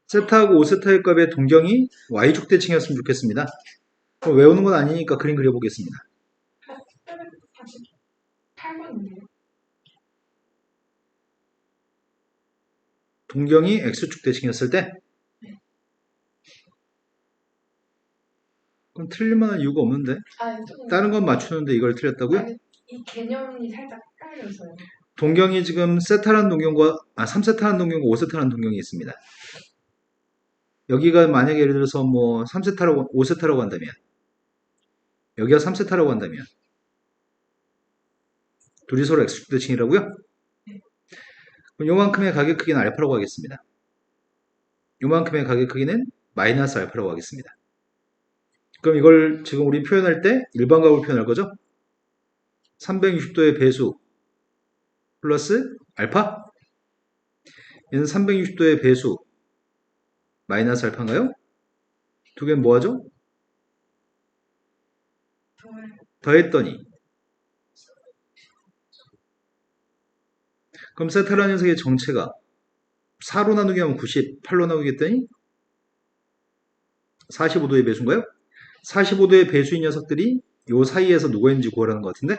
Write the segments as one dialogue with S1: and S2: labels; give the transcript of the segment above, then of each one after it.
S1: 세타하고 5세타의 값의 동경이 y축 대칭이었으면 좋겠습니다. 외우는 건 아니니까 그림 그려보겠습니다.
S2: 8번인데요.
S1: 동경이 x축 대칭이었을 때? 그럼 틀릴 만한 이유가 없는데? 다른 건 맞추는데 이걸 틀렸다고요?
S2: 아니, 이 개념이 살짝 헷갈려서요.
S1: 동경이 지금 세타라는 동경과 3세타라는 동경과 5세타라는 동경이 있습니다. 여기가 만약에 예를 들어서 뭐 3세타라고 5세타라고 한다면 여기가 3세타라고 한다면 둘이 서로 x축 대칭이라고요? 그럼 요만큼의 가격 크기는 알파라고 하겠습니다. 요만큼의 가격 크기는 마이너스 알파라고 하겠습니다. 그럼 이걸 지금 우리 표현할 때 일반값으로 표현할 거죠? 360도의 배수 플러스 알파? 얘는 360도의 배수 마이너스 알파인가요? 두 개는 뭐하죠? 더했더니 그럼 세타라는 녀석의 정체가 4로 나누기 하면 90, 8로 나누기 했더니 45도의 배수인가요? 45도의 배수인 녀석들이 요 사이에서 누가 있는지 구하라는 것 같은데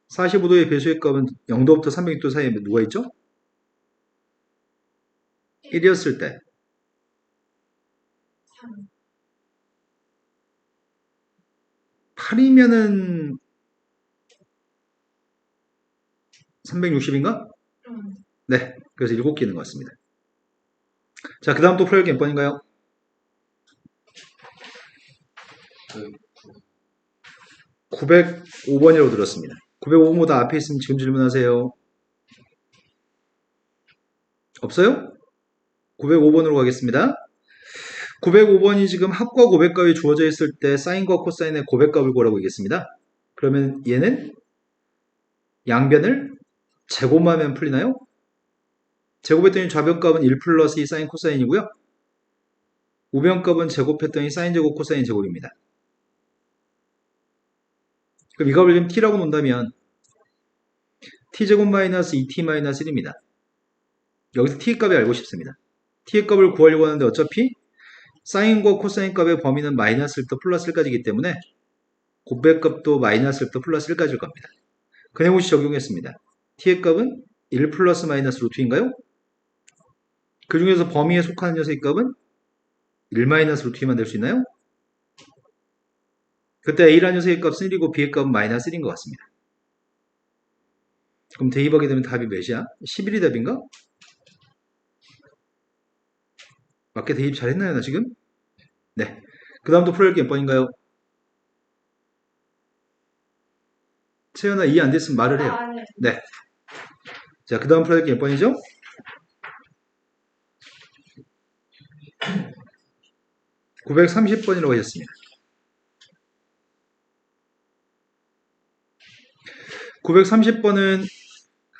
S1: 45도의 배수의 값은 0도부터 360도 사이에 누가 있죠? 1이었을 때 8이면은 360인가? 네, 그래서 7개 있는 것 같습니다. 자, 그 다음 또 풀어야 할 게 몇 번인가요? 905번이라고 들었습니다. 905번보다 앞에 있으면 지금 질문하세요. 없어요? 905번으로 가겠습니다. 905번이 지금 합과 고백값이 주어져 있을 때 사인과 코사인의 고백값을 구하라고 얘기했습니다. 그러면 얘는 양변을 제곱하면 풀리나요? 제곱했더니 좌변값은 1 플러스 2 사인 코사인이고요. 우변값은 제곱했더니 사인 제곱 코사인 제곱입니다. 그럼 이 값을 지금 t라고 놓는다면 t제곱 마이너스 2t 마이너스 1입니다. 여기서 t의 값이 알고 싶습니다. t의 값을 구하려고 하는데 어차피 사인과 코사인 값의 범위는 마이너스 1부터 플러스 1까지이기 때문에 곱배값도 마이너스 1부터 플러스 1까지일 겁니다. 그네고시 적용했습니다. t의 값은 1 플러스 마이너스 루트인가요? 그 중에서 범위에 속하는 녀석의 값은 1 마이너스 루트이만 될 수 있나요? 그때 a라는 녀석의 값은 1이고 b의 값은 마이너스 1인 것 같습니다. 그럼 대입하게 되면 답이 몇이야? 11이 답인가? 맞게 대입 잘했나요, 나 지금? 네. 그 다음 또 풀어야 할 게 몇 번인가요? 채연아, 이해 안 됐으면 말을 해요. 네. 자, 그 다음 풀어야 할 게 몇 번이죠? 930번이라고 하셨습니다. 930번은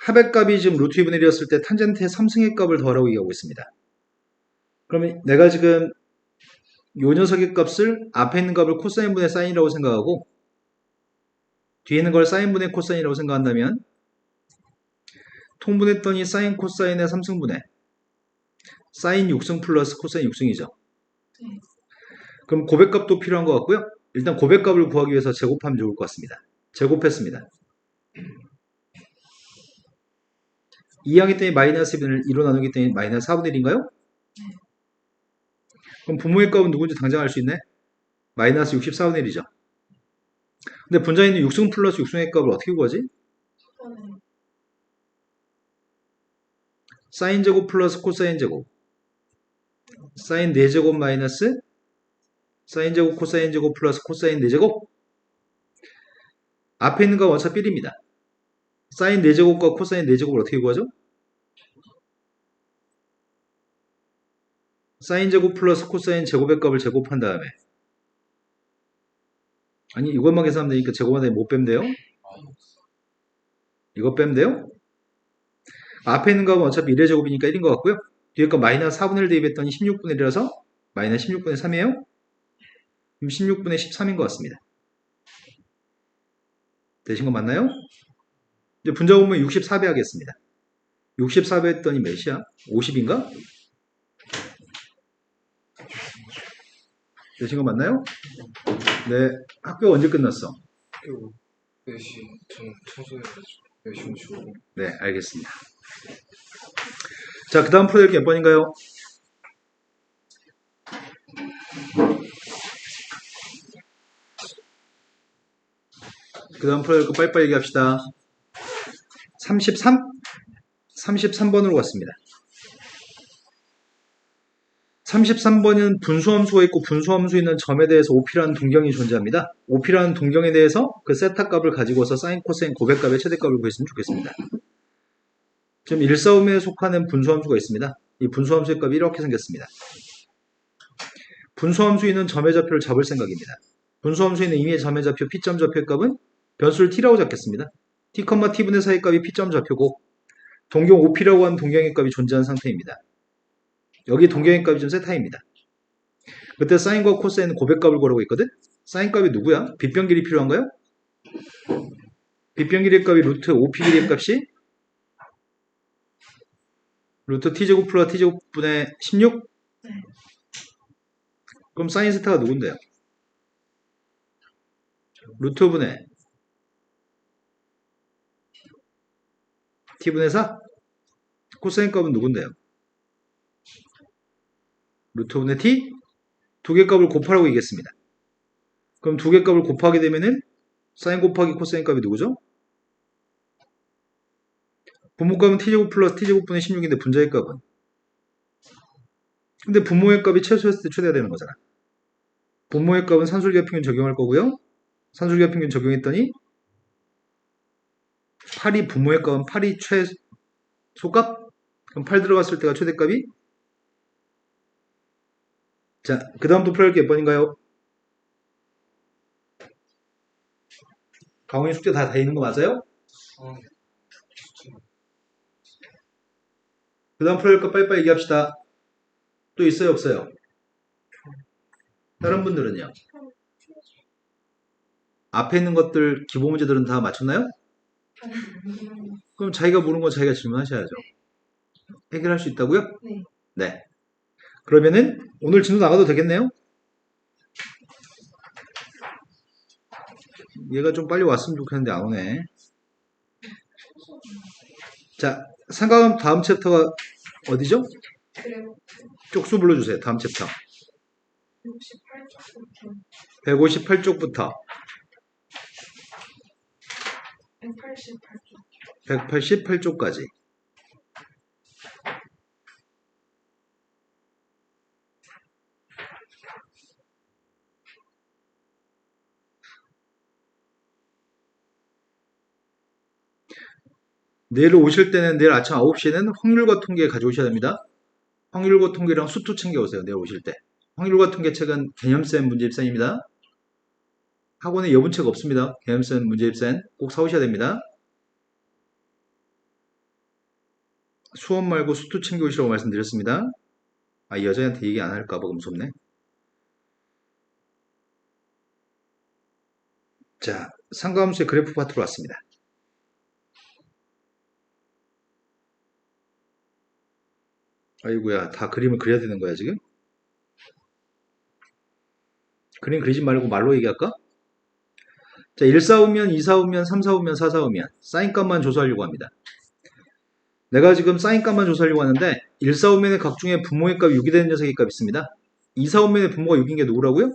S1: 합의 값이 지금 루트 2분의 1이었을 때 탄젠트의 3승의 값을 더하라고 얘기하고 있습니다. 그러면 내가 지금 요 녀석의 값을 앞에 있는 값을 코사인분의 사인이라고 생각하고 뒤에 있는 걸 사인분의 코사인이라고 생각한다면 통분했더니 사인 코사인의 3승분의 사인 6승 플러스 코사인 6승이죠. 그럼 고백값도 필요한 것 같고요. 일단 고백값을 구하기 위해서 제곱하면 좋을 것 같습니다. 제곱했습니다. 2하기 때문에 마이너스 1을 2로 나누기 때문에 마이너스 4분의 1인가요? 그럼 분모의 값은 누군지 당장 알 수 있네? 마이너스 64분의 1이죠. 근데 분자에 있는 6승 플러스 6승의 값을 어떻게 구하지? 사인 제곱 플러스 코사인 제곱 사인 4제곱 마이너스 사인 제곱 코사인 제곱 플러스 코사인 4제곱 앞에 있는 건 어차피 1입니다. 사인 4제곱과 코사인 4제곱을 어떻게 구하죠? 사인 제곱 플러스 코사인 제곱의 값을 제곱한 다음에 아니 이것만 계산하면 되니까 제곱한 다음에 못 빼면 돼요? 이거 빼면 돼요? 앞에 있는 값은 어차피 1의 제곱이니까 1인 것 같고요. 뒤에 거 마이너스 4분의 1 대입했더니 16분의 1이라서 마이너스 16분의 3이에요? 그럼 16분의 13인 것 같습니다. 되신 거 맞나요? 이제 분자 보면 64배 하겠습니다. 64배 했더니 몇이야? 50인가? 되신 거 맞나요? 네. 학교 언제 끝났어?
S3: 학교 4시 저는 청소해가지고 4시 55분.
S1: 네, 알겠습니다. 자, 그 다음 풀어야 될 게 몇 번인가요? 그 다음 풀어야 될 거 빨리빨리 얘기합시다. 33? 33번으로 갔습니다. 33번은 분수함수가 있고 분수함수 있는 점에 대해서 OP라는 동경이 존재합니다. OP라는 동경에 대해서 그 세타 값을 가지고서 사인, 코사인, 고백값의 최대값을 구했으면 좋겠습니다. 지금 1사음에 속하는 분수함수가 있습니다. 이 분수함수의 값이 이렇게 생겼습니다. 분수함수 있는 점의 좌표를 잡을 생각입니다. 분수함수 있는 임의의 점의 좌표 P점 좌표의 값은 변수를 T라고 잡겠습니다. T, T분의 사이 값이 P점 좌표고 동경 OP라고 하는 동경의 값이 존재하는 상태입니다. 여기 동경의 값이 좀 세타입니다. 그때 사인과 코사인은 고백값을 구하라고 했거든? 사인 값이 누구야? 빗변 길이 필요한가요? 빗변 길이의 값이 루트 OP 길이의 값이 루트 T제곱 플러스 T제곱분의 16?
S2: 네.
S1: 그럼 사인 세타가 누군데요? 루트분의 T분의 4? 코사인 값은 누군데요? 루트분의 T? 두 개 값을 곱하라고 얘기했습니다. 그럼 두 개 값을 곱하게 되면은 사인 곱하기 코사인 값이 누구죠? 분모값은 T제곱 플러스 T제곱분의 16인데 분자의 값은? 근데 분모의 값이 최소였을 때 최대가 되는 거잖아. 분모의 값은 산술기하 평균 적용할 거고요. 산술기하 평균 적용했더니 8이 분모의 값은 8이 최소값? 그럼 8 들어갔을 때가 최대값이? 자, 그 다음 또 풀어야 할 게 몇 번인가요? 강원이 숙제 다 있는 거 맞아요? 그 다음 풀어야 할 거 빨리빨리 얘기합시다. 또 있어요, 없어요? 다른 분들은요? 앞에 있는 것들 기본 문제들은 다 맞췄나요? 그럼 자기가 모르는 거 자기가 질문하셔야죠. 해결할 수 있다고요?
S2: 네.
S1: 네. 그러면은 오늘 진도 나가도 되겠네요? 얘가 좀 빨리 왔으면 좋겠는데 안 오네. 자, 삼각함 다음 챕터가 어디죠?
S2: 그리고
S1: 쪽수 불러주세요. 다음 챕터.
S2: 68쪽부터
S1: 158쪽부터
S2: 188쪽.
S1: 188쪽까지. 내일 오실 때는 내일 아침 9시에는 확률과 통계 가져오셔야 됩니다. 확률과 통계랑 수투 챙겨오세요. 내일 오실 때. 확률과 통계 책은 개념쌤 문제입센입니다. 학원에 여분책 없습니다. 개념쌤 문제입센 꼭 사오셔야 됩니다. 수업 말고 수투 챙겨오시라고 말씀드렸습니다. 아, 여자한테 얘기 안 할까봐 무섭네. 자, 상가함수의 그래프 파트로 왔습니다. 아이고야, 다 그림을 그려야 되는 거야, 지금? 그림 그리지 말고 말로 얘기할까? 자, 1 사오면, 2 사오면, 3 사오면, 4 사오면 사인값만 조사하려고 합니다. 내가 지금 사인값만 조사하려고 하는데 1 사오면의 각 중에 분모의 값이 6이 되는 녀석의 값이 있습니다. 2 사오면의 분모가 6인 게 누구라고요?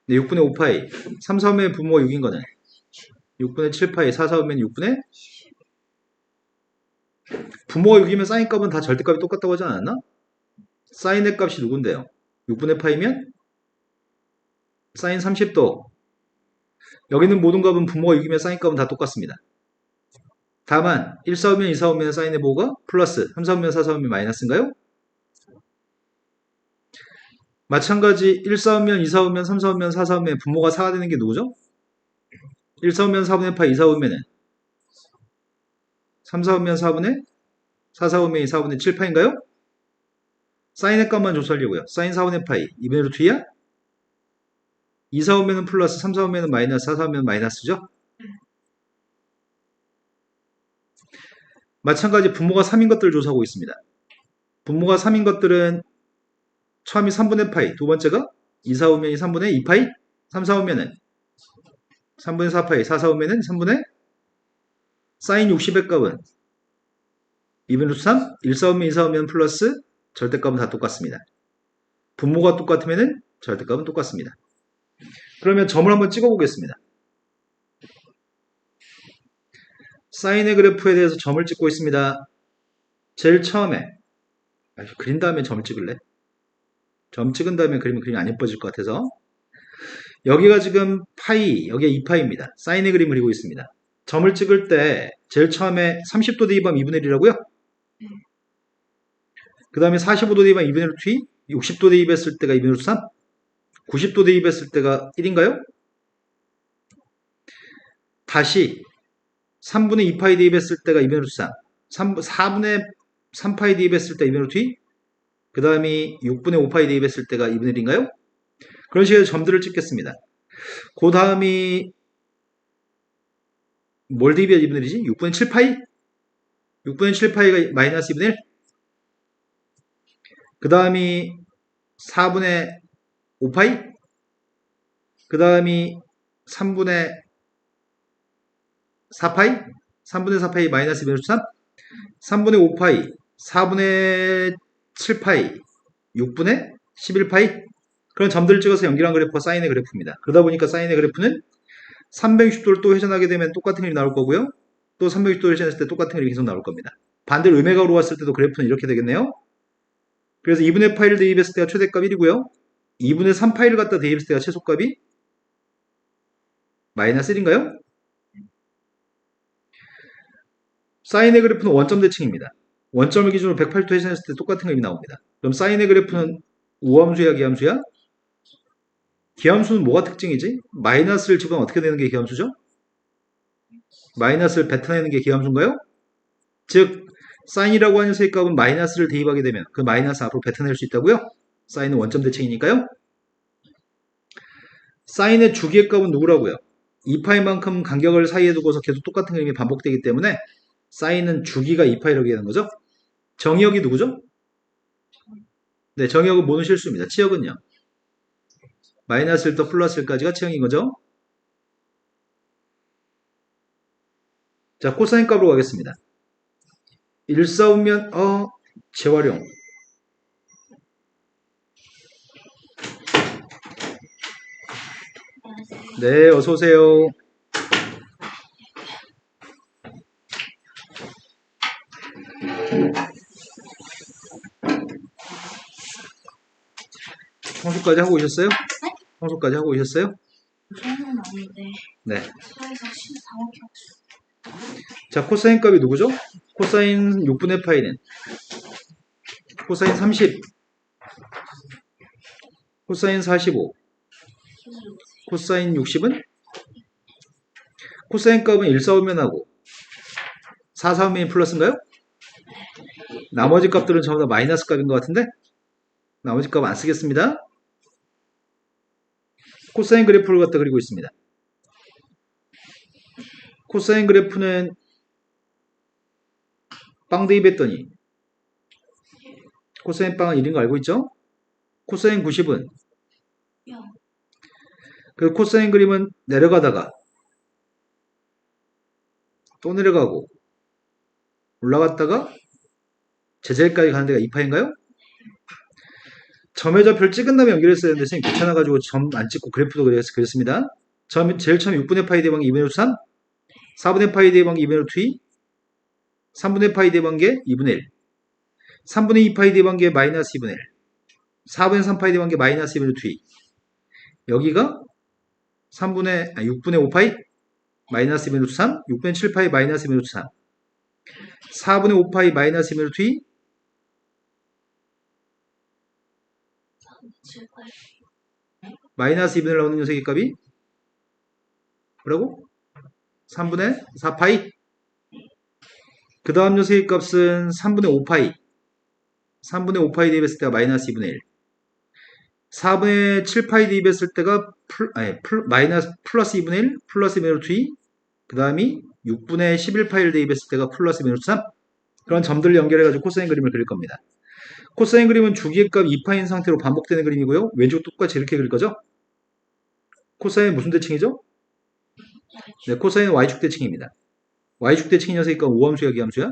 S1: 네, 6분의 5파이. 3 사오면의 분모가 6인 거는 6분의 7파이. 4 사오면 6분의 분모가 6이면 사인값은 다 절대값이 똑같다고 하지 않았나? 사인의 값이 누군데요? 6분의 파이면 사인 30도. 여기는 모든 값은 분모가 6이면 사인값은 다 똑같습니다. 다만 1 사오면 2 사오면 사인의 보호가 플러스 3 사오면 4 사오면 마이너스인가요? 마찬가지 1 사오면 2 사오면 3 사오면 4 사오면 분모가 4가 되는 게 누구죠? 1 사오면 4분의 파 2 사오면은 3 사오면 4분의 4 사오면 2 4분의 7파인가요? 사인의 값만 조사하려고요. 사인 4분의 파이 2분의 루트 2야? 2 사오면은 플러스 3 사오면은 마이너스 4 사오면 마이너스죠? 마찬가지 분모가 3인 것들을 조사하고 있습니다. 분모가 3인 것들은 처음이 3분의 파이, 두 번째가 2, 4, 5면이 3분의 2파이, 3, 4, 5면은 3분의 4파이, 4, 4, 5면은 3분의 사인 60의 값은 2분의 루트 3, 1, 4, 5면 2, 4, 5면 플러스 절대값은 다 똑같습니다. 분모가 똑같으면은 절대값은 똑같습니다. 그러면 점을 한번 찍어 보겠습니다. 사인의 그래프에 대해서 점을 찍고 있습니다. 제일 처음에 그린 다음에 점을 찍을래? 점 찍은 다음에 그림이 안 예뻐질 것 같아서 여기가 지금 파이, 여기가 2파이입니다. 사인의 그림을 그리고 있습니다. 점을 찍을 때 제일 처음에 30도 대입하면 2분의 1이라고요? 그 다음에 45도 대입하면 2분의 루트 2, 60도 대입했을 때가 2분의 루트 3, 90도 대입했을 때가 1인가요? 다시 3분의 2파이 대입했을 때가 2분의 루트 3, 4분의 3파이 대입했을 때 2분의 루트 2, 그 다음에 6분의 5파이 대입했을 때가 2분의 1인가요? 그런 식으로 점들을 찍겠습니다. 그 다음이 뭘 대입해야 2분의 1이지? 6분의 7파이? 6분의 7파이가 마이너스 2분의 1? 그 다음이 4분의 5파이? 그 다음이 3분의 4파이? 3분의 4파이 마이너스 2분의 3? 3분의 5파이, 4분의 7파이, 6분의 11파이? 그런 점들을 찍어서 연결한 그래프가 사인의 그래프입니다. 그러다 보니까 사인의 그래프는 360도를 또 회전하게 되면 똑같은 그림이 나올 거고요. 또 360도를 회전했을 때 똑같은 그림이 계속 나올 겁니다. 반대로 음해각으로 왔을 때도 그래프는 이렇게 되겠네요. 그래서 2분의 파이를 대입했을 때가 최대값 1이고요. 2분의 3파이를 갖다 대입했을 때가 최소값이 마이너스 1인가요? 사인의 그래프는 원점 대칭입니다. 원점을 기준으로 180도 회전했을 때 똑같은 그림이 나옵니다. 그럼 사인의 그래프는 우함수야, 기함수야? 기함수는 뭐가 특징이지? 마이너스를 집으면 어떻게 되는 게 기함수죠? 마이너스를 뱉어내는 게 기함수인가요? 즉 사인이라고 하는 수의 값은 마이너스를 대입하게 되면 그 마이너스 앞으로 뱉어낼 수 있다고요? 사인은 원점 대칭이니까요. 사인의 주기의 값은 누구라고요? 2파이만큼 간격을 사이에 두고서 계속 똑같은 그림이 반복되기 때문에 사인은 주기가 2파이라고 하는 거죠. 정의역이 누구죠? 네, 정의역은 모는 실수입니다. 치역은요? 마이너스 1도 플러스 1까지가 치역인 거죠. 자, 코사인 값으로 가겠습니다. 1, 4오면 재활용. 네, 어서 오세요. 청소까지 하고 오셨어요?
S2: 네?
S1: 청소까지 하고 오셨어요?
S2: 저는 아닌데
S1: 네.
S2: 차에서 14억
S1: 자, 코사인 값이 누구죠? 코사인 6분의 파이는 코사인 30, 코사인 45, 코사인 60은 코사인 값은 1, 4오면하고 4, 4오면이 플러스인가요? 나머지 값들은 전부 다 마이너스 값인 것 같은데 나머지 값 안 쓰겠습니다. 코사인 그래프를 갖다 그리고 있습니다. 코사인 그래프는 빵 대입했더니 코사인 빵은 1인 거 알고 있죠? 코사인 90은 그 코사인 그림은 내려가다가 또 내려가고 올라갔다가 제자리까지 가는 데가 2파인가요? 점의 좌표를 찍은 다음에 연결했어야 했는데 선생님 귀찮아가지고 점 안 찍고 그래프도 그렸습니다. 제일 처음 6분의 파이 대방이 2분의 루트 3, 4분의 파이 대방이 2분의 루트 2, 3분의 파이 대방계 2분의 1, 3분의 2파이 대방계 마이너스 2분의 1, 4분의 3파이 대방계 마이너스 2분의 루트 2. 여기가 6분의 5파이 마이너스 2분의 루트 3, 6분의 7파이 마이너스 2분의 루트 3, 4분의 5파이 마이너스 2분의 루트 2, 마이너스 2분의 1 나오는 녀석의 값이 뭐라고? 3분의 4파이. 그 다음 녀석의 값은 3분의 5파이. 3분의 5파이 대입했을 때가 마이너스 2분의 1. 4분의 7파이 대입했을 때가 마이너스 플러스 2분의 1, 플러스 2분의 루트 2. 그 다음이 6분의 11파이를 대입했을 때가 플러스 2분의 루트 3. 그런 점들을 연결해가지고 코사인 그림을 그릴 겁니다. 코사인 그림은 주기의 값 2파인 상태로 반복되는 그림이고요. 왼쪽 똑같이 이렇게 그릴 거죠? 코사인 무슨 대칭이죠? 네, 코사인은 y축 대칭입니다. y축 대칭 녀석이니까 우함수야, 기함수야?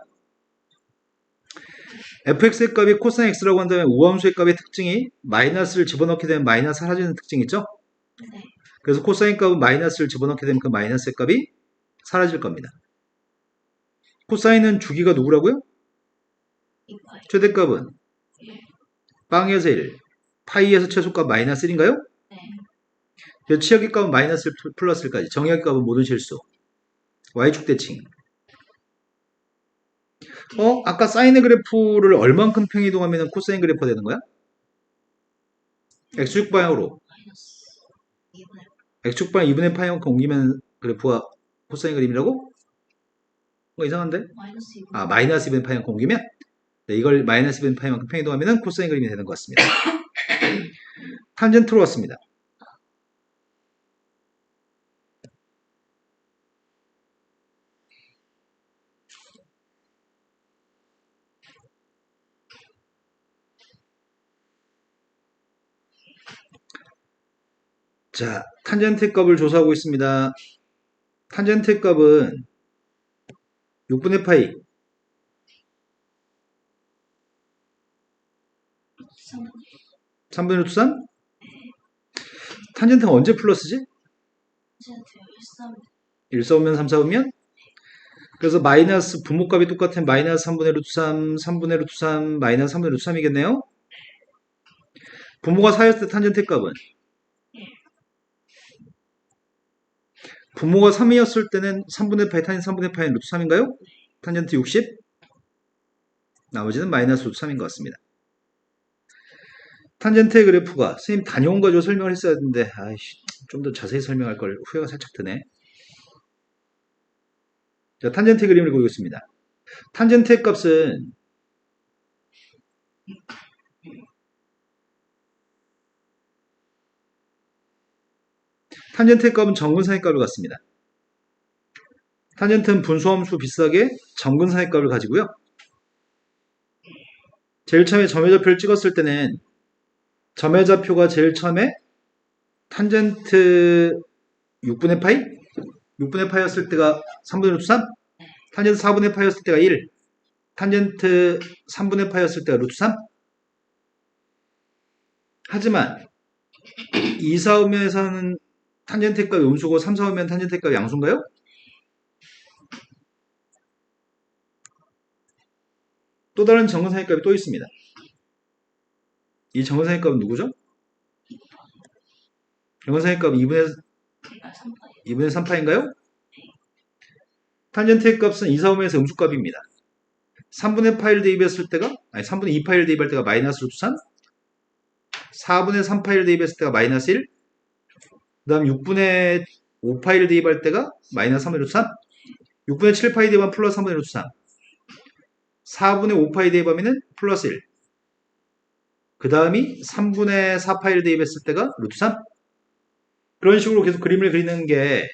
S1: fx의 값이 코사인 x라고 한다면 우함수의 값의 특징이 마이너스를 집어넣게 되면 마이너스 사라지는 특징 있죠?
S2: 네.
S1: 그래서 코사인 값은 마이너스를 집어넣게 되면 그 마이너스의 값이 사라질 겁니다. 코사인은 주기가 누구라고요?
S2: 이파이.
S1: 최대값은 빵에서 1, 파이에서 최소값 마이너스 1인가요?
S2: 네.
S1: 치역의 값은 마이너스 플러스 1까지, 정의의 값은 모든 실수. y축 대칭. 아까 사인의 그래프를 얼만큼 평이동하면 코사인 그래프가 되는 거야? x축 방향으로.
S2: 마이너스 2분의
S1: x축 방향 2분의 파이만큼 옮기면 그래프가 코사인 그림이라고? 이상한데?
S2: 마이너스 2분의
S1: 아, 마이너스 2분의 파이만큼 옮기면? 네, 이걸 마이너스 2분의 파이만큼 평이동하면 코사인 그림이 되는 것 같습니다. 탄젠트로 왔습니다. 자, 탄젠트 값을 조사하고 있습니다. 탄젠트 값은 6분의 파이, 3분의 루트 3? 탄젠트가 언제 플러스지? 1 써오면 3 써오면? 그래서 마이너스 분모값이 똑같은 마이너스 3분의 루트 3, 3분의 루트 3, 마이너스 3분의 루트 3이겠네요? 분모가 4였을 때 탄젠트 값은? 분모가 3이었을 때는 3분의 파이, 탄젠트 3분의 파이는 루트 3인가요? 탄젠트 60? 나머지는 마이너스 루트 3인 것 같습니다. 탄젠트의 그래프가 선생님 단위원 가지고 설명을 했어야 했는데 좀 더 자세히 설명할 걸 후회가 살짝 드네. 자, 탄젠트 그림을 그리겠습니다. 탄젠트의 값은 탄젠트의 값은 정근선의 값을 갖습니다. 탄젠트는 분수함수 비슷하게 정근선의 값을 가지고요. 제일 처음에 점의 좌표를 찍었을 때는 점의 좌표가 제일 처음에 탄젠트 6분의 파이? 6분의 파이였을 때가 3분의 루트 3? 탄젠트 4분의 파이였을 때가 1? 탄젠트 3분의 파이였을 때가 루트 3? 하지만 2, 4음면에서는 탄젠트 값이 음수고 3, 4음면 탄젠트 값이 양수인가요? 또 다른 정근선의 값이 또 있습니다. 이 정근선의 값은 누구죠? 정근선의 값은 2분의 3파인가요? 탄젠트의 값은 2, 4음에서 음수값입니다. 3분의 파이를 대입했을 때가 3분의 2파이를 대입할 때가 마이너스 루트 3, 4분의 3파이를 대입했을 때가 마이너스 1, 그 다음 6분의 5파이를 대입할 때가 마이너스 3분의 루트 3, 6분의 7파이 대입하면 플러스 3분의 루트 3, 4분의 5파이 대입하면 플러스 1, 그 다음이 3분의 4파이를 대입했을 때가 루트 3. 그런 식으로 계속 그림을 그리는 게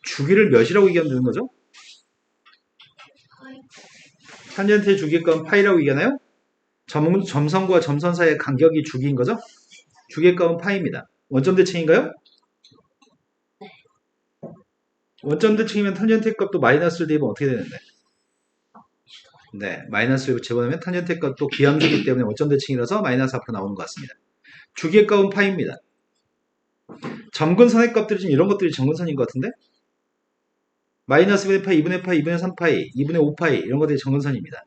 S1: 주기를 몇이라고 얘기하면 되는 거죠? 탄젠트의 주기값은 파이라고 얘기하나요? 점선과 점선 사이의 간격이 주기인 거죠? 주기값은 파이입니다. 원점 대칭인가요? 원점 대칭이면 탄젠트 값도 마이너스를 대입하면 어떻게 되는데? 네, 마이너스를 집어넣으면 탄젠트 값도 기함수이기 때문에 원점 대칭이라서 마이너스 앞으로 나오는 것 같습니다. 주기의 값은 파이입니다. 점근선의 값들이 지금 이런 것들이 점근선인 것 같은데? 마이너스 2분의 파이, 2분의 파이, 2분의 3파이, 2분의 5파이 이런 것들이 점근선입니다.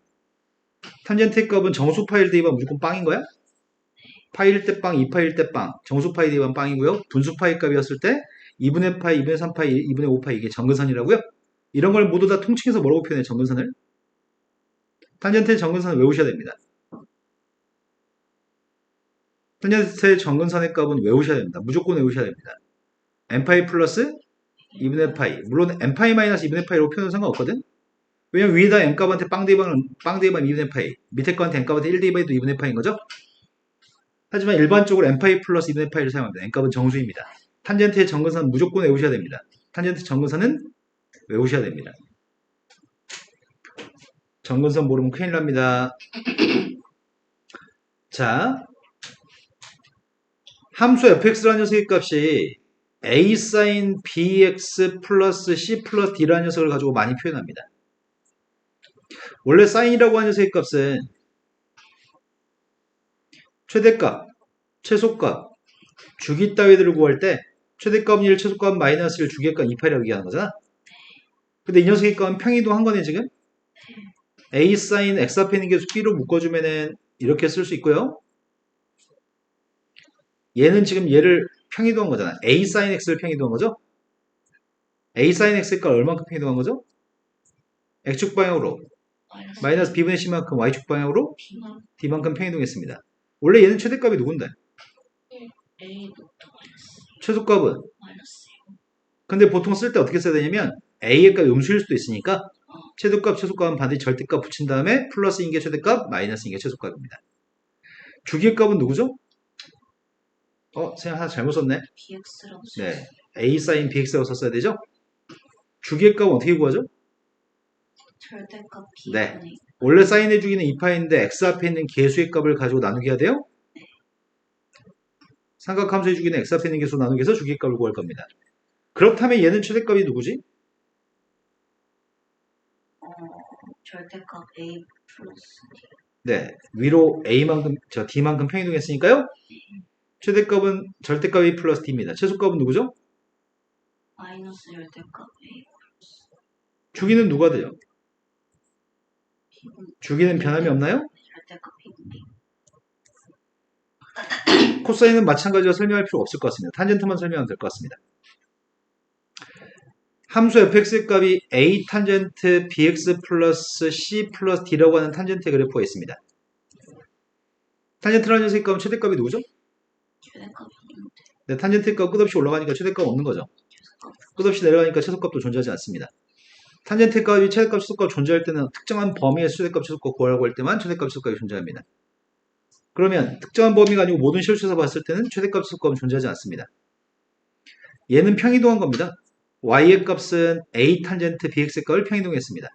S1: 탄젠트 값은 정수 파이를 대입하면 무조건 빵인 거야? 파이일 때 빵, 2파이일 때 빵, 정수 파이 대입하면 빵이고요. 분수 파이 값이었을 때 2분의 파이, 2분의 3파이, 2분의 5파이 이게 정근선이라고요. 이런 걸 모두 다 통칭해서 뭐라고 표현해요? 정근선을? 탄젠트의 정근선을 외우셔야 됩니다. 탄젠트의 정근선의 값은 외우셔야 됩니다. 무조건 외우셔야 됩니다. n파이 플러스 2분의 파이. 물론 n파이 마이너스 2분의 파이로 표현은 상관없거든? 왜냐면 위에다 n값한테 빵 대입하면 2분의 파이, 밑에 거한테 n값한테 1 대입해도 2분의 파이인 거죠? 하지만 일반적으로 n파이 플러스 2분의 파이를 사용합니다. n값은 정수입니다. 탄젠트의 정근선은 무조건 외우셔야 됩니다. 탄젠트 정근선은 외우셔야 됩니다. 정근선 모르면 큰일 납니다. 자, 함수 fx라는 녀석의 값이 a sin bx 플러스 c 플러스 d라는 녀석을 가지고 많이 표현합니다. 원래 sine이라고 하는 녀석의 값은 최대값, 최소값, 주기 따위들을 구할 때 최대값은 1, 최소값은 마이너스 1, 주기값은 2파이라고 얘기하는 거잖아. 근데 이 녀석의 값은 평이동한 거네 지금. a sin x 앞에 있는 게 b로 묶어주면은 이렇게 쓸 수 있고요. 얘는 지금 얘를 평이동한 거잖아. a sin x를 평이동한 거죠. a sin x가 얼만큼 평이동한 거죠? x축 방향으로 마이너스 b분의 c만큼 y축 방향으로
S2: B만
S1: d만큼 평이동했습니다. 원래 얘는 최대값이 누군데?
S2: A부터 마이너스
S1: 최소값은?
S2: 마이너스
S1: 근데 보통 쓸 때 어떻게 써야 되냐면 a의 값이 음수일 수도 있으니까 최소값, 최소값은 반드시 절대값 붙인 다음에 플러스인 게 최대값, 마이너스인 게 최소값입니다. 주기의 값은 누구죠? 생각 하나 잘못 썼네.
S2: BX라고
S1: 네, a sin bx라고 썼어야 되죠? 주기의 값은 어떻게 구하죠?
S2: 절대값
S1: 네.
S2: B분의
S1: 원래 사인의 주기는 2파인데 x 앞에 있는 개수의 값을 가지고 나누게 해야 돼요? 삼각함수의 주기는 x 앞에 있는 개수 나누기 해서 주기의 값을 구할 겁니다. 그렇다면 얘는 최대값이 누구지?
S2: 절대값 A 플러스
S1: 네, 위로 a만큼, d만큼 평이동했으니까요. 최대값은 절대값 a 플러스 d입니다. 최소값은 누구죠?
S2: 마이너스 절대값 A
S1: 주기는 누가 돼요?
S2: B분의
S1: 주기는 변함이 없나요?
S2: 절대값 B분의
S1: 코사인은 마찬가지로 설명할 필요 없을 것 같습니다. 탄젠트만 설명하면 될 것 같습니다. 함수 fx의 값이 a 탄젠트 bx 플러스 c 플러스 d라고 하는 탄젠트 그래프가 있습니다. 탄젠트라는 녀석의 값은 최대값이 누구죠?
S2: 절대값 있는데
S1: 네, 탄젠트의 값 끝없이 올라가니까 최대값 없는 거죠.
S2: 최소값
S1: 끝없이 내려가니까 최소값도 존재하지 않습니다. 탄젠트 값이 최대값, 최소값 존재할 때는 특정한 범위에서 최대값, 최소값 구하라고 할 때만 최대값, 최소값이 존재합니다. 그러면 특정한 범위가 아니고 모든 실수에서 봤을 때는 최대값, 최소값은 존재하지 않습니다. 얘는 평이동한 겁니다. y의 값은 a 탄젠트 bx의 값을 평이동했습니다.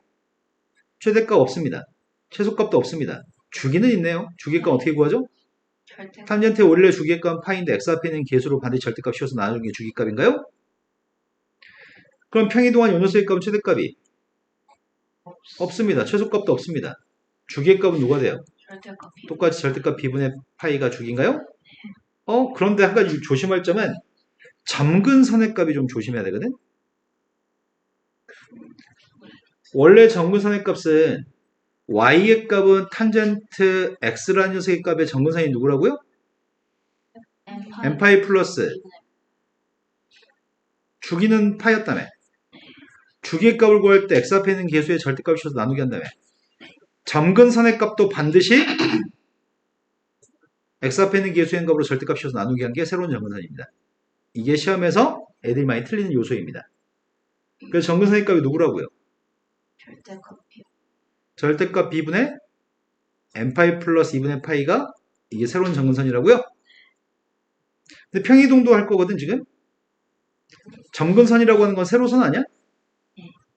S1: 최대값 없습니다. 최소값도 없습니다. 주기는 있네요. 주기값 어떻게 구하죠?
S2: 절대값
S1: 탄젠트의 원래 주기값은 파인데 x 앞에 있는 개수로 반드시 절대값 씌워서 나누는 게 주기값인가요? 그럼 평이동한 요 녀석의 값은 최대값이 없습니다. 최소값도 없습니다. 주기의 값은 누가 돼요?
S2: 절대값 B
S1: 똑같이 절대값 b분의 파이가 주기인가요? 그런데 한 가지 조심할 점은 점근선의 값이 좀 조심해야 되거든? 원래 점근선의 값은 y의 값은 탄젠트 x라는 녀석의 값의 점근선이 누구라고요? n파이 플러스 주기는 파이였다며. 주기의 값을 구할 때 x 앞에 있는 개수의 절대값을 씌워서 나누게 한다며. 점근선의 값도 반드시 x 앞에 있는 개수의 값으로 절대값 씌워서 나누게 한 게 새로운 점근선입니다. 이게 시험에서 애들이 많이 틀리는 요소입니다. 그래서 점근선의 값이 누구라고요?
S2: 절대값 B
S1: 절대값 b분의 n파이 플러스 2분의 파이가 이게 새로운 점근선이라고요? 근데 평이동도 할 거거든 지금? 점근선이라고 하는 건 세로선 아니야?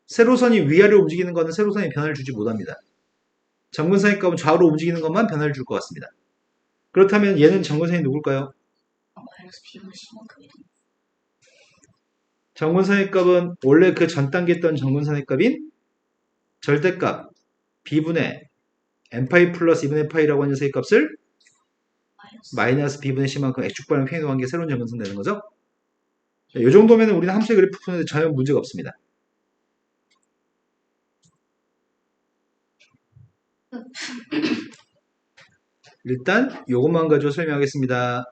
S1: 세로선이 위아래로 움직이는 거는 세로선이 변화를 주지 못합니다. 점근선의 값은 좌우로 움직이는 것만 변화를 줄 것 같습니다. 그렇다면 얘는 점근선이 누굴까요?
S2: 마이너스 B분의 C만큼이다
S1: 점근선의 값은 원래 그 전 단계 있던 점근선의 값인 절대값 b분의 n파이 플러스 2분의 파이라고 하는 녀석의 값을 마이너스 b분의 c만큼 x축반을 평이동한 게 새로운 점근선 되는 거죠. 이 정도면 우리는 함수의 그래프 푸는데 전혀 문제가 없습니다. 일단 이것만 가지고 설명하겠습니다.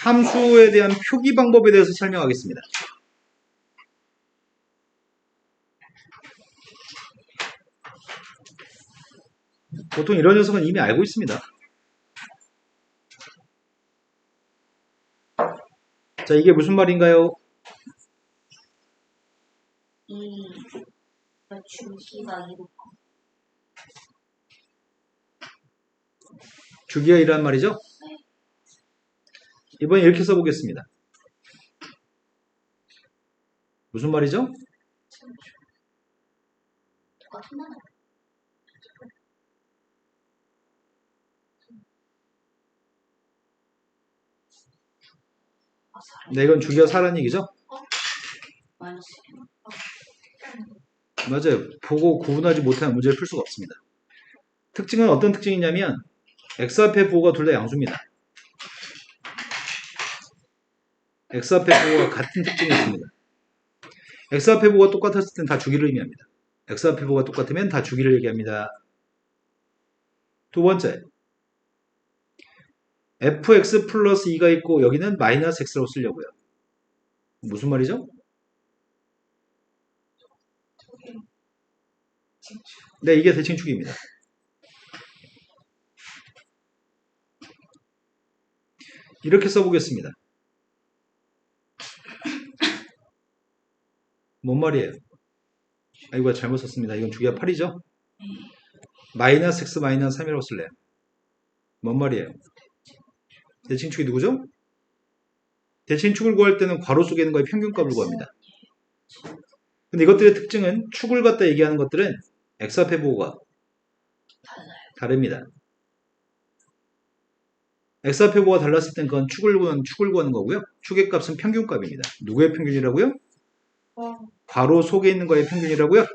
S1: 함수에 대한 표기 방법에 대해서 설명하겠습니다. 보통 이런 녀석은 이미 알고 있습니다. 자, 이게 무슨 말인가요?
S2: 이 주기가 이거
S1: 주기가 이란 말이죠? 이번에 이렇게 써보겠습니다. 무슨 말이죠?
S2: 똑같은 거 아, 사람
S1: 네, 이건 주기가 4라는 얘기죠?
S2: 마이너스 1.
S1: 맞아요. 보고 구분하지 못하는 문제를 풀 수가 없습니다. 특징은 어떤 특징이냐면 x 앞에 부호가 둘 다 양수입니다. x 앞에 부호가 같은 특징이 있습니다. x 앞에 부호가 똑같았을 땐 다 주기를 의미합니다. x 앞에 부호가 똑같으면 다 주기를 얘기합니다. 두 번째, fx 플러스 2가 있고 여기는 마이너스 x라고 쓰려고요. 무슨 말이죠? 네, 이게 대칭축입니다. 이렇게 써보겠습니다. 뭔 말이에요? 아, 이거 잘못 썼습니다. 이건 주기가 8이죠? 마이너스 x 마이너스 3이라고 쓸래요. 뭔 말이에요? 대칭축이 누구죠? 대칭축을 구할 때는 괄호 속에 있는 거의 평균값을 구합니다. 근데 이것들의 특징은 축을 갖다 얘기하는 것들은 x 앞에 부호가
S2: 달라요.
S1: 다릅니다. x 앞에 부호가 달랐을 땐 그건 축을 구하는 거고요. 축의 값은 평균값입니다. 누구의 평균이라고요? 괄호 속에 있는 거의 평균이라고요?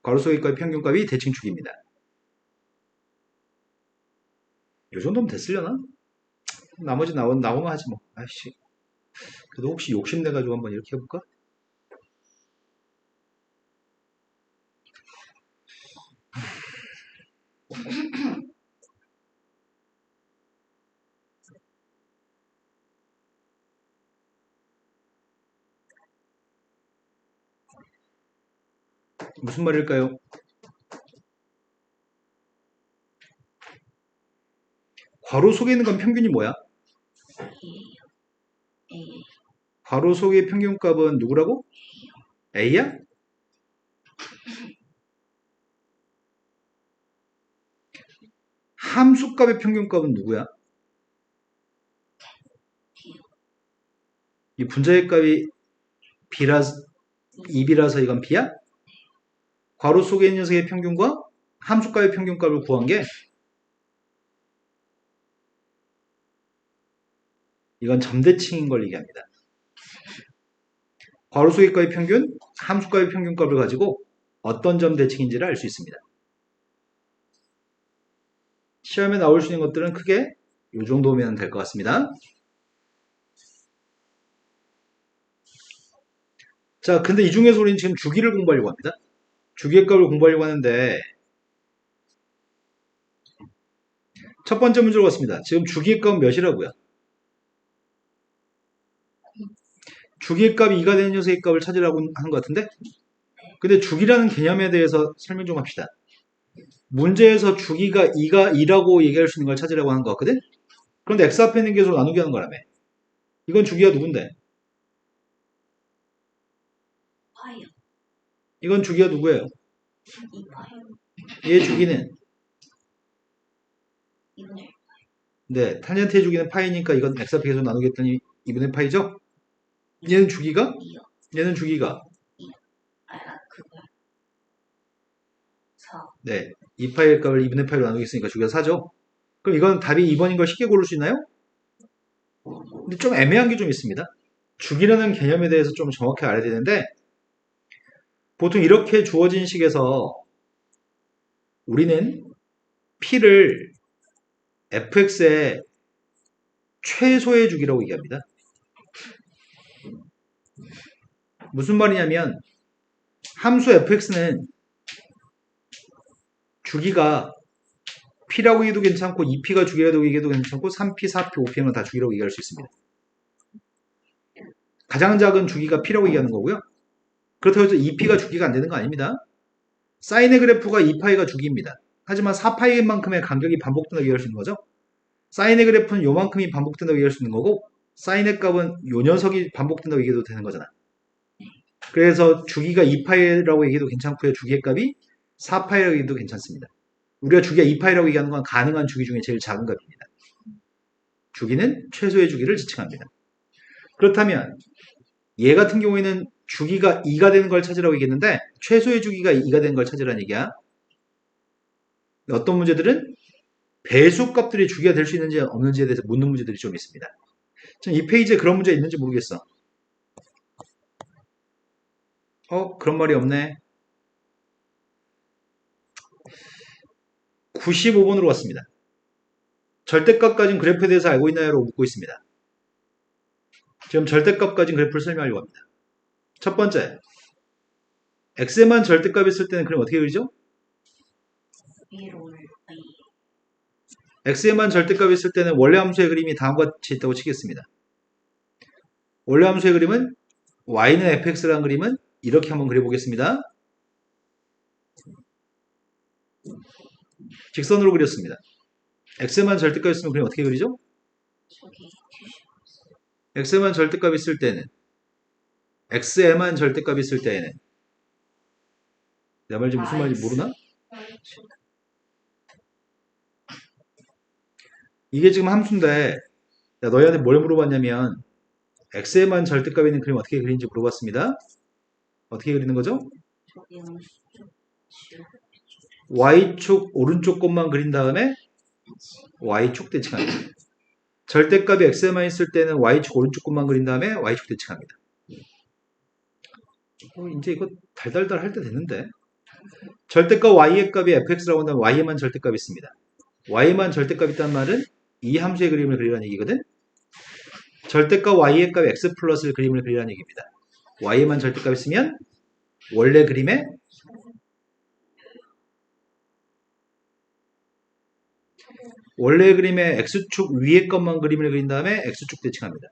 S1: 괄호 속에 있는 거의 평균값이 대칭축입니다. 이 정도면 됐으려나? 나머지 나오면 하지 뭐. 아이씨. 그래도 혹시 욕심내가지고 한번 이렇게 해볼까? 무슨 말일까요? 괄호 속에 있는 건 평균이 뭐야?
S2: A.
S1: 괄호 속의 평균값은 누구라고? A야? 함수값의 평균값은 누구야? 이 분자의 값이 B라서 2B라서 이건 B야? 괄호 속에 있는 녀석의 평균과 함수값의 평균값을 구한 게 이건 점대칭인 걸 얘기합니다. 괄호 속의 값의 평균, 함수값의 평균값을 가지고 어떤 점대칭인지를 알 수 있습니다. 시험에 나올 수 있는 것들은 크게 이 정도면 될 것 같습니다. 자, 근데 이 중에서 우리는 지금 주기를 공부하려고 합니다. 주기의 값을 공부하려고 하는데 첫 번째 문제로 갔습니다. 지금 주기의 값은 몇이라고요? 주기의 값이 2가 되는 녀석의 값을 찾으라고 하는 것 같은데? 근데 주기라는 개념에 대해서 설명 좀 합시다. 문제에서 주기가 2가 2라고 얘기할 수 있는 걸 찾으라고 하는 것 같거든? 그런데 x 앞에 있는 게 서로 나누기 하는 거라며. 이건 주기가 누군데?
S2: 파이요.
S1: 이건 주기가 누구예요?
S2: 2파이.
S1: 얘의 주기는?
S2: 2분의 1.
S1: 네, 탄젠트의 주기는 파이니까 이건 x 앞에 계속 나누기 했더니 2분의 파이죠? 얘는 주기가?
S2: 2요.
S1: 얘는 주기가?
S2: 그거요. 4.
S1: 네, 2파이의 값을 2분의 파이로 나누겠으니까 주기가 4죠? 그럼 이건 답이 2번인 걸 쉽게 고를 수 있나요? 근데 좀 애매한 게 좀 있습니다. 주기라는 개념에 대해서 좀 정확히 알아야 되는데 보통 이렇게 주어진 식에서 우리는 P를 fx의 최소의 주기라고 얘기합니다. 무슨 말이냐면 함수 fx는 주기가 P라고 얘기해도 괜찮고 2P가 주기라고 얘기해도 괜찮고 3P, 4P, 5P는 다 주기라고 얘기할 수 있습니다. 가장 작은 주기가 P라고 얘기하는 거고요. 그렇다고 해서 2P가 주기가 안 되는 거 아닙니다. 사인의 그래프가 2파이가 주기입니다. 하지만 4파이만큼의 간격이 반복된다고 얘기할 수 있는 거죠. 사인의 그래프는 요만큼이 반복된다고 얘기할 수 있는 거고 사인의 값은 요 녀석이 반복된다고 얘기해도 되는 거잖아. 그래서 주기가 2파이라고 얘기해도 괜찮고요. 주기의 값이 4파이라고 얘기해도 괜찮습니다. 우리가 주기가 2파이라고 얘기하는 건 가능한 주기 중에 제일 작은 값입니다. 주기는 최소의 주기를 지칭합니다. 그렇다면 얘 같은 경우에는 주기가 2가 되는 걸 찾으라고 얘기했는데 최소의 주기가 2가 되는 걸 찾으라는 얘기야. 어떤 문제들은 배수값들이 주기가 될 수 있는지 없는지에 대해서 묻는 문제들이 좀 있습니다. 이 페이지에 그런 문제 있는지 모르겠어. 그런 말이 없네. 95번으로 왔습니다. 절대값 가진 그래프에 대해서 알고 있나요? 라고 묻고 있습니다. 지금 절대값 가진 그래프를 설명하려고 합니다. 첫 번째, x에만 절대값이 있을 때는 그럼 어떻게 그리죠?
S2: 위로 올라.
S1: x에만 절대값이 있을 때는 원래 함수의 그림이 다음과 같이 있다고 치겠습니다. 원래 함수의 그림은 y는 fx라는 그림은 이렇게 한번 그려보겠습니다. 직선으로 그렸습니다. x에만 절대값이 있으면 그림 어떻게 그리죠?
S2: 저기
S1: x에만 절대값이 있을 때는 x에만 절대값이 있을 때에는 내 말 지금 무슨 말인지 모르나? 이게 지금 함수인데 너희한테 뭘 물어봤냐면 x에만 절대값이 있는 그림 어떻게 그리는지 물어봤습니다. 어떻게 그리는 거죠?
S2: 저기 지우.
S1: y축 오른쪽 것만 그린 다음에 y축 대칭합니다. 절대값이 x에만 있을 때는 y축 오른쪽 것만 그린 다음에 y축 대칭합니다. 이제 이거 달달달 할 때 됐는데 절대값 y의 값이 fx라고 한다면 y에만 절대값이 있습니다. y에만 절대값이 있다는 말은 이 함수의 그림을 그리라는 얘기거든. 절대값 y의 값 x 플러스 그림을 그리라는 얘기입니다. y에만 절대값이 있으면 원래 그림에 x축 위의 것만 그림을 그린 다음에 x축 대칭합니다.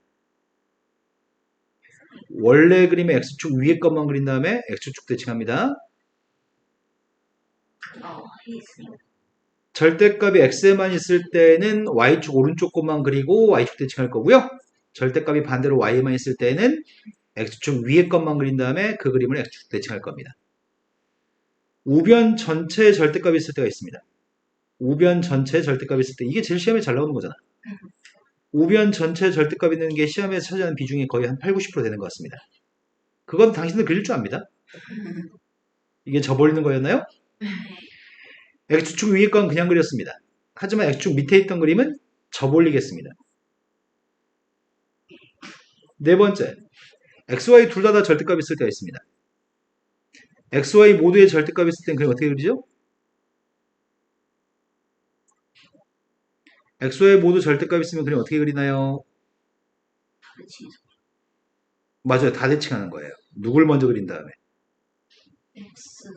S1: 원래 그림의 x축 위의 것만 그린 다음에 x축 대칭합니다. 절대값이 x에만 있을 때는 y축 오른쪽 것만 그리고 y축 대칭할 거고요. 절대값이 반대로 y에만 있을 때는 x축 위의 것만 그린 다음에 그 그림을 x축 대칭할 겁니다. 우변 전체의 절대값이 있을 때가 있습니다. 우변 전체의 절대값이 있을 때 이게 제일 시험에 잘 나오는 거잖아. 우변 전체의 절대값 있는 게 시험에서 차지하는 비중이 거의 한 8, 90% 되는 것 같습니다. 그건 당신들 그릴 줄 압니다. 이게 져버리는 거였나요? x축 위의 건 그냥 그렸습니다. 하지만 x축 밑에 있던 그림은 져버리겠습니다. 네 번째, xy 둘 다 절대값이 있을 때가 있습니다. xy 모두의 절대값이 있을 때는 그림 어떻게 그리죠? xy 모두 절대값이 있으면 그림 어떻게 그리나요? 맞아요. 다 대칭하는 거예요. 누굴 먼저 그린 다음에?
S2: x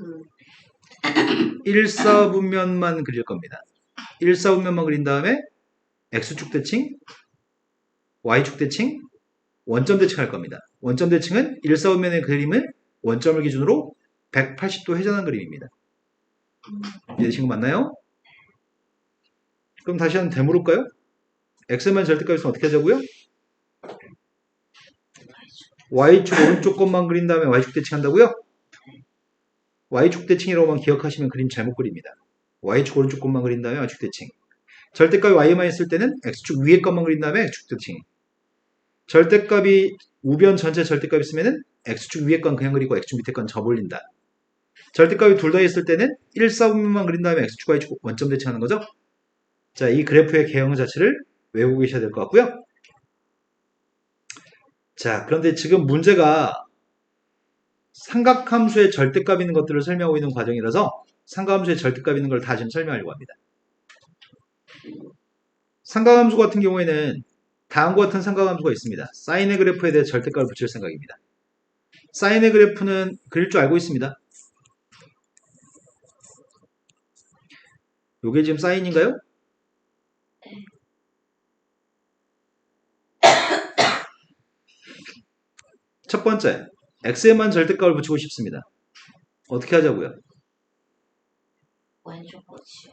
S1: 1사분면만 그릴 겁니다. 1사분면만 그린 다음에 x축 대칭, y축 대칭, 원점 대칭할 겁니다. 원점 대칭은 1사분면의 그림을 원점을 기준으로 180도 회전한 그림입니다. 이해되신 거 맞나요? 그럼 다시 한번 되물을까요? x만 절대값이 있으면 어떻게 하자고요? y축 오른쪽 것만 그린 다음에 y축 대칭한다고요? y축 대칭이라고만 기억하시면 그림 잘못 그립니다. y축 오른쪽 것만 그린 다음에 y축 대칭. 절대값이 y만 있을 때는 x축 위의 것만 그린 다음에 x축 대칭. 절대값이 우변 전체 절대값이 있으면 x축 위의 건 그냥 그리고 x축 밑에 건 접올린다. 절대값이 둘 다 있을 때는 1사분면만 그린 다음에 x축 y축 원점 대칭하는 거죠. 자, 이 그래프의 개형 자체를 외우고 계셔야 될 것 같고요. 자, 그런데 지금 문제가 삼각함수의 절대값 있는 것들을 설명하고 있는 과정이라서 삼각함수의 절대값 있는 걸 다 지금 설명하려고 합니다. 삼각함수 같은 경우에는 다음과 같은 삼각함수가 있습니다. 사인의 그래프에 대해 절대값을 붙일 생각입니다. 사인의 그래프는 그릴 줄 알고 있습니다. 요게 지금 사인인가요? 첫 번째, x에만 절대값을 붙이고 싶습니다. 어떻게 하자고요?
S2: 왼쪽 거치요.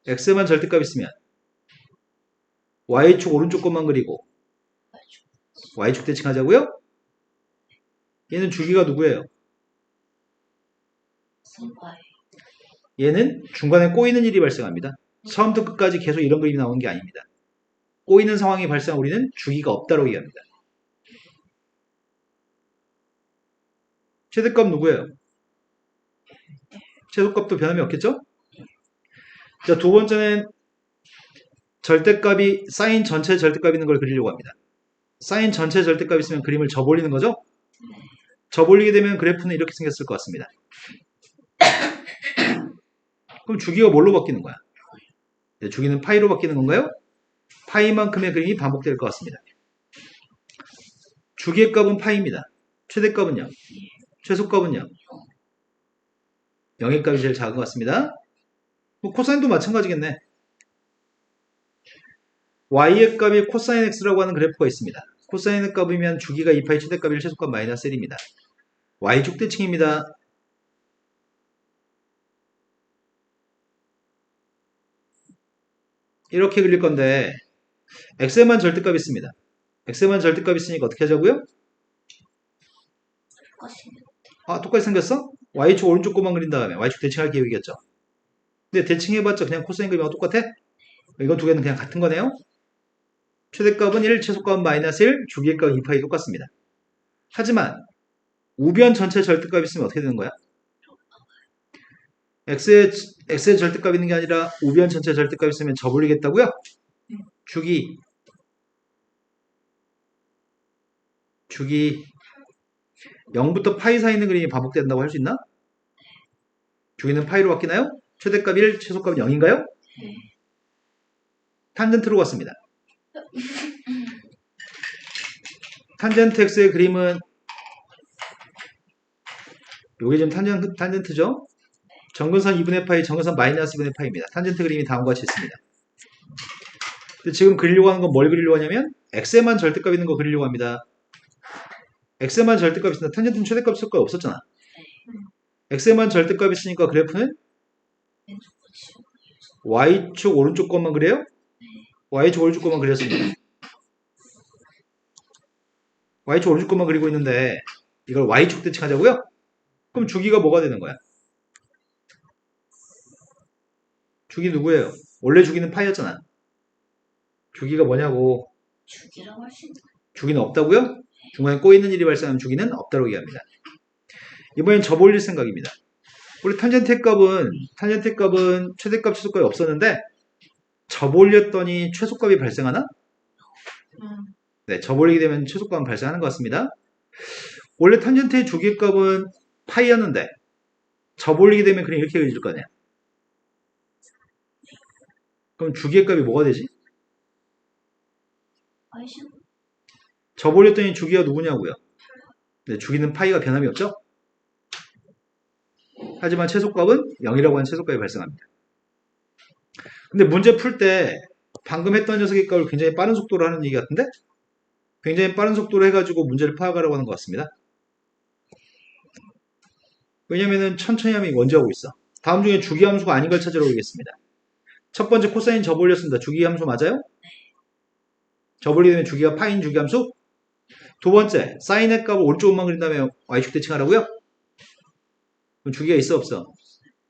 S1: x에만 절대값 있으면 y축 오른쪽 것만 그리고 y축 대칭하자고요? 얘는 주기가 누구예요?
S2: 승과에
S1: 얘는 중간에 꼬이는 일이 발생합니다. 처음부터 끝까지 계속 이런 그림이 나오는 게 아닙니다. 꼬이는 상황이 발생한 우리는 주기가 없다고 얘기합니다. 최대값 누구예요? 최소값도 변함이 없겠죠? 자, 두 번째는 절대값이 사인 전체 절대값 있는 걸 그리려고 합니다. 사인 전체 절대값 있으면 그림을 접올리는 거죠? 접올리게 되면 그래프는 이렇게 생겼을 것 같습니다. 그럼 주기가 뭘로 바뀌는 거야? 네, 주기는 파이로 바뀌는 건가요? 파이만큼의 그림이 반복될 것 같습니다. 주기의 값은 파이입니다. 최대값은요? 최소값은요? 0의 값이 제일 작은 것 같습니다. 뭐 코사인도 마찬가지겠네. y의 값이 코사인 x라고 하는 그래프가 있습니다. 코사인의 값이면 주기가 2파이, 최대값이 1, 최소값 마이너스 1입니다. y축 대칭입니다. 이렇게 그릴 건데 x에만 절대값이 있습니다. x에만 절대값이 있으니까 어떻게 하자고요? 똑같이 생겼어? y축 오른쪽 거만 그린 다음에 y축 대칭할 계획이었죠. 근데 대칭해봤자 그냥 코사인 그림하고 똑같아? 이건 두 개는 그냥 같은 거네요. 최대값은 1, 최소값은 마이너스 1, 주기의 값은 2파이 똑같습니다. 하지만 우변 전체 절대값이 있으면 어떻게 되는 거야? x의 절대값이 있는 게 아니라 우변 전체 절대값이 있으면 접올리겠다고요? 주기 0부터 파이 사이 있는 그림이 반복된다고 할 수 있나? 주기는 파이로 바뀌나요? 최대값 1, 최소값은 0인가요? 탄젠트로 갔습니다. 탄젠트 x의 그림은 요게 지금 탄젠트죠? 정근선 2분의 파이, 정근선 마이너스 2분의 파이입니다. 탄젠트 그림이 다음과 같이 있습니다. 근데 지금 그리려고 하는 건 뭘 그리려고 하냐면 x에만 절대값 있는 거 그리려고 합니다. x에만 절대값 있으니까 탄젠트는 최대값 쓸 거 없었잖아. x에만 절대값 있으니까 그래프는 y축 오른쪽 것만 그래요? y축 오른쪽 것만 그렸습니다. y축 오른쪽 것만 그리고 있는데 이걸 y축 대칭하자고요? 그럼 주기가 뭐가 되는 거야? 주기 누구예요? 원래 주기는 파이였잖아. 주기가 뭐냐고.
S2: 주기라고 할 수 있는
S1: 주기는 없다고요? 중간에 꼬이는 일이 발생하면 주기는 없다고 얘기합니다. 이번엔 접올릴 생각입니다. 우리 탄젠트 값은 최대값, 최소값이 없었는데 접올렸더니 최소값이 발생하나? 네, 접올리게 되면 최소값은 발생하는 것 같습니다. 원래 탄젠트의 주기값은 파이였는데 접올리게 되면 그냥 이렇게 그려질 거 아니야. 그럼 주기의 값이 뭐가 되지?
S2: 아이신
S1: 접올렸더니 주기가 누구냐고요? 네, 주기는 파이가 변함이 없죠? 하지만 최소값은 0이라고 하는 최소값이 발생합니다. 근데 문제 풀 때 방금 했던 녀석의 값을 굉장히 빠른 속도로 하는 얘기 같은데? 굉장히 빠른 속도로 해가지고 문제를 파악하라고 하는 것 같습니다. 왜냐면은 천천히 하면 원지하고 있어. 다음 중에 주기함수가 아닌 걸 찾으러 오겠습니다. 첫 번째 코사인 접올렸습니다. 주기함수 맞아요? 접올리게 되면 주기가 파인 주기함수? 두 번째, 사인의 값을 오른쪽만 그린 다음에 y축 대칭하라고요? 그럼 주기가 있어 없어?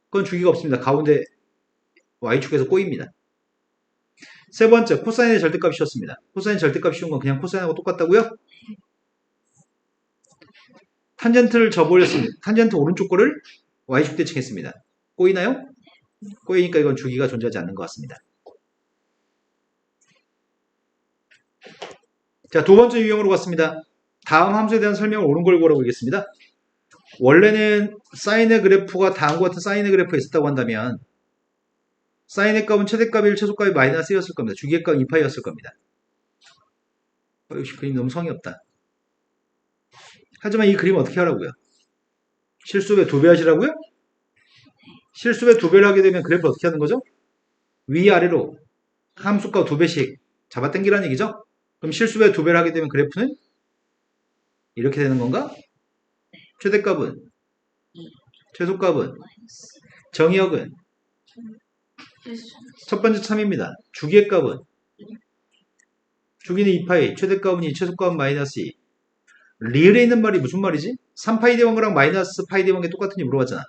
S1: 그건 주기가 없습니다. 가운데 y축에서 꼬입니다. 세 번째, 코사인의 절대값이 쉬웠습니다. 코사인 절대값이 쉬운 건 그냥 코사인하고 똑같다고요? 탄젠트를 접올렸습니다. 탄젠트 오른쪽 거를 y축 대칭했습니다. 꼬이나요? 꼬이니까 이건 주기가 존재하지 않는 것 같습니다. 자, 두 번째 유형으로 갔습니다. 다음 함수에 대한 설명을 옳은 걸 고라고 하겠습니다. 원래는 사인의 그래프가 다음과 같은 사인의 그래프가 있었다고 한다면 사인의 값은 최대값이 1, 최소값이 마이너스 1이었을 겁니다. 주기의 값은 2파이였을 겁니다. 역시 그림 너무 성의 없다. 하지만 이 그림 어떻게 하라고요? 실수배 2배 하시라고요? 실수배 2배를 하게 되면 그래프 어떻게 하는 거죠? 위아래로 함수값 2배씩 잡아당기라는 얘기죠? 그럼 실수배 2배를 하게 되면 그래프는 이렇게 되는 건가? 최대값은? 최소값은? 정의역은? 첫 번째 참입니다. 주기의 값은? 주기는 2파이, 최대값은 2, 최소값은 마이너스 2. 리을에 있는 말이 무슨 말이지? 3파이 대번 거랑 마이너스 파이 대번 게 똑같은지 물어봤잖아.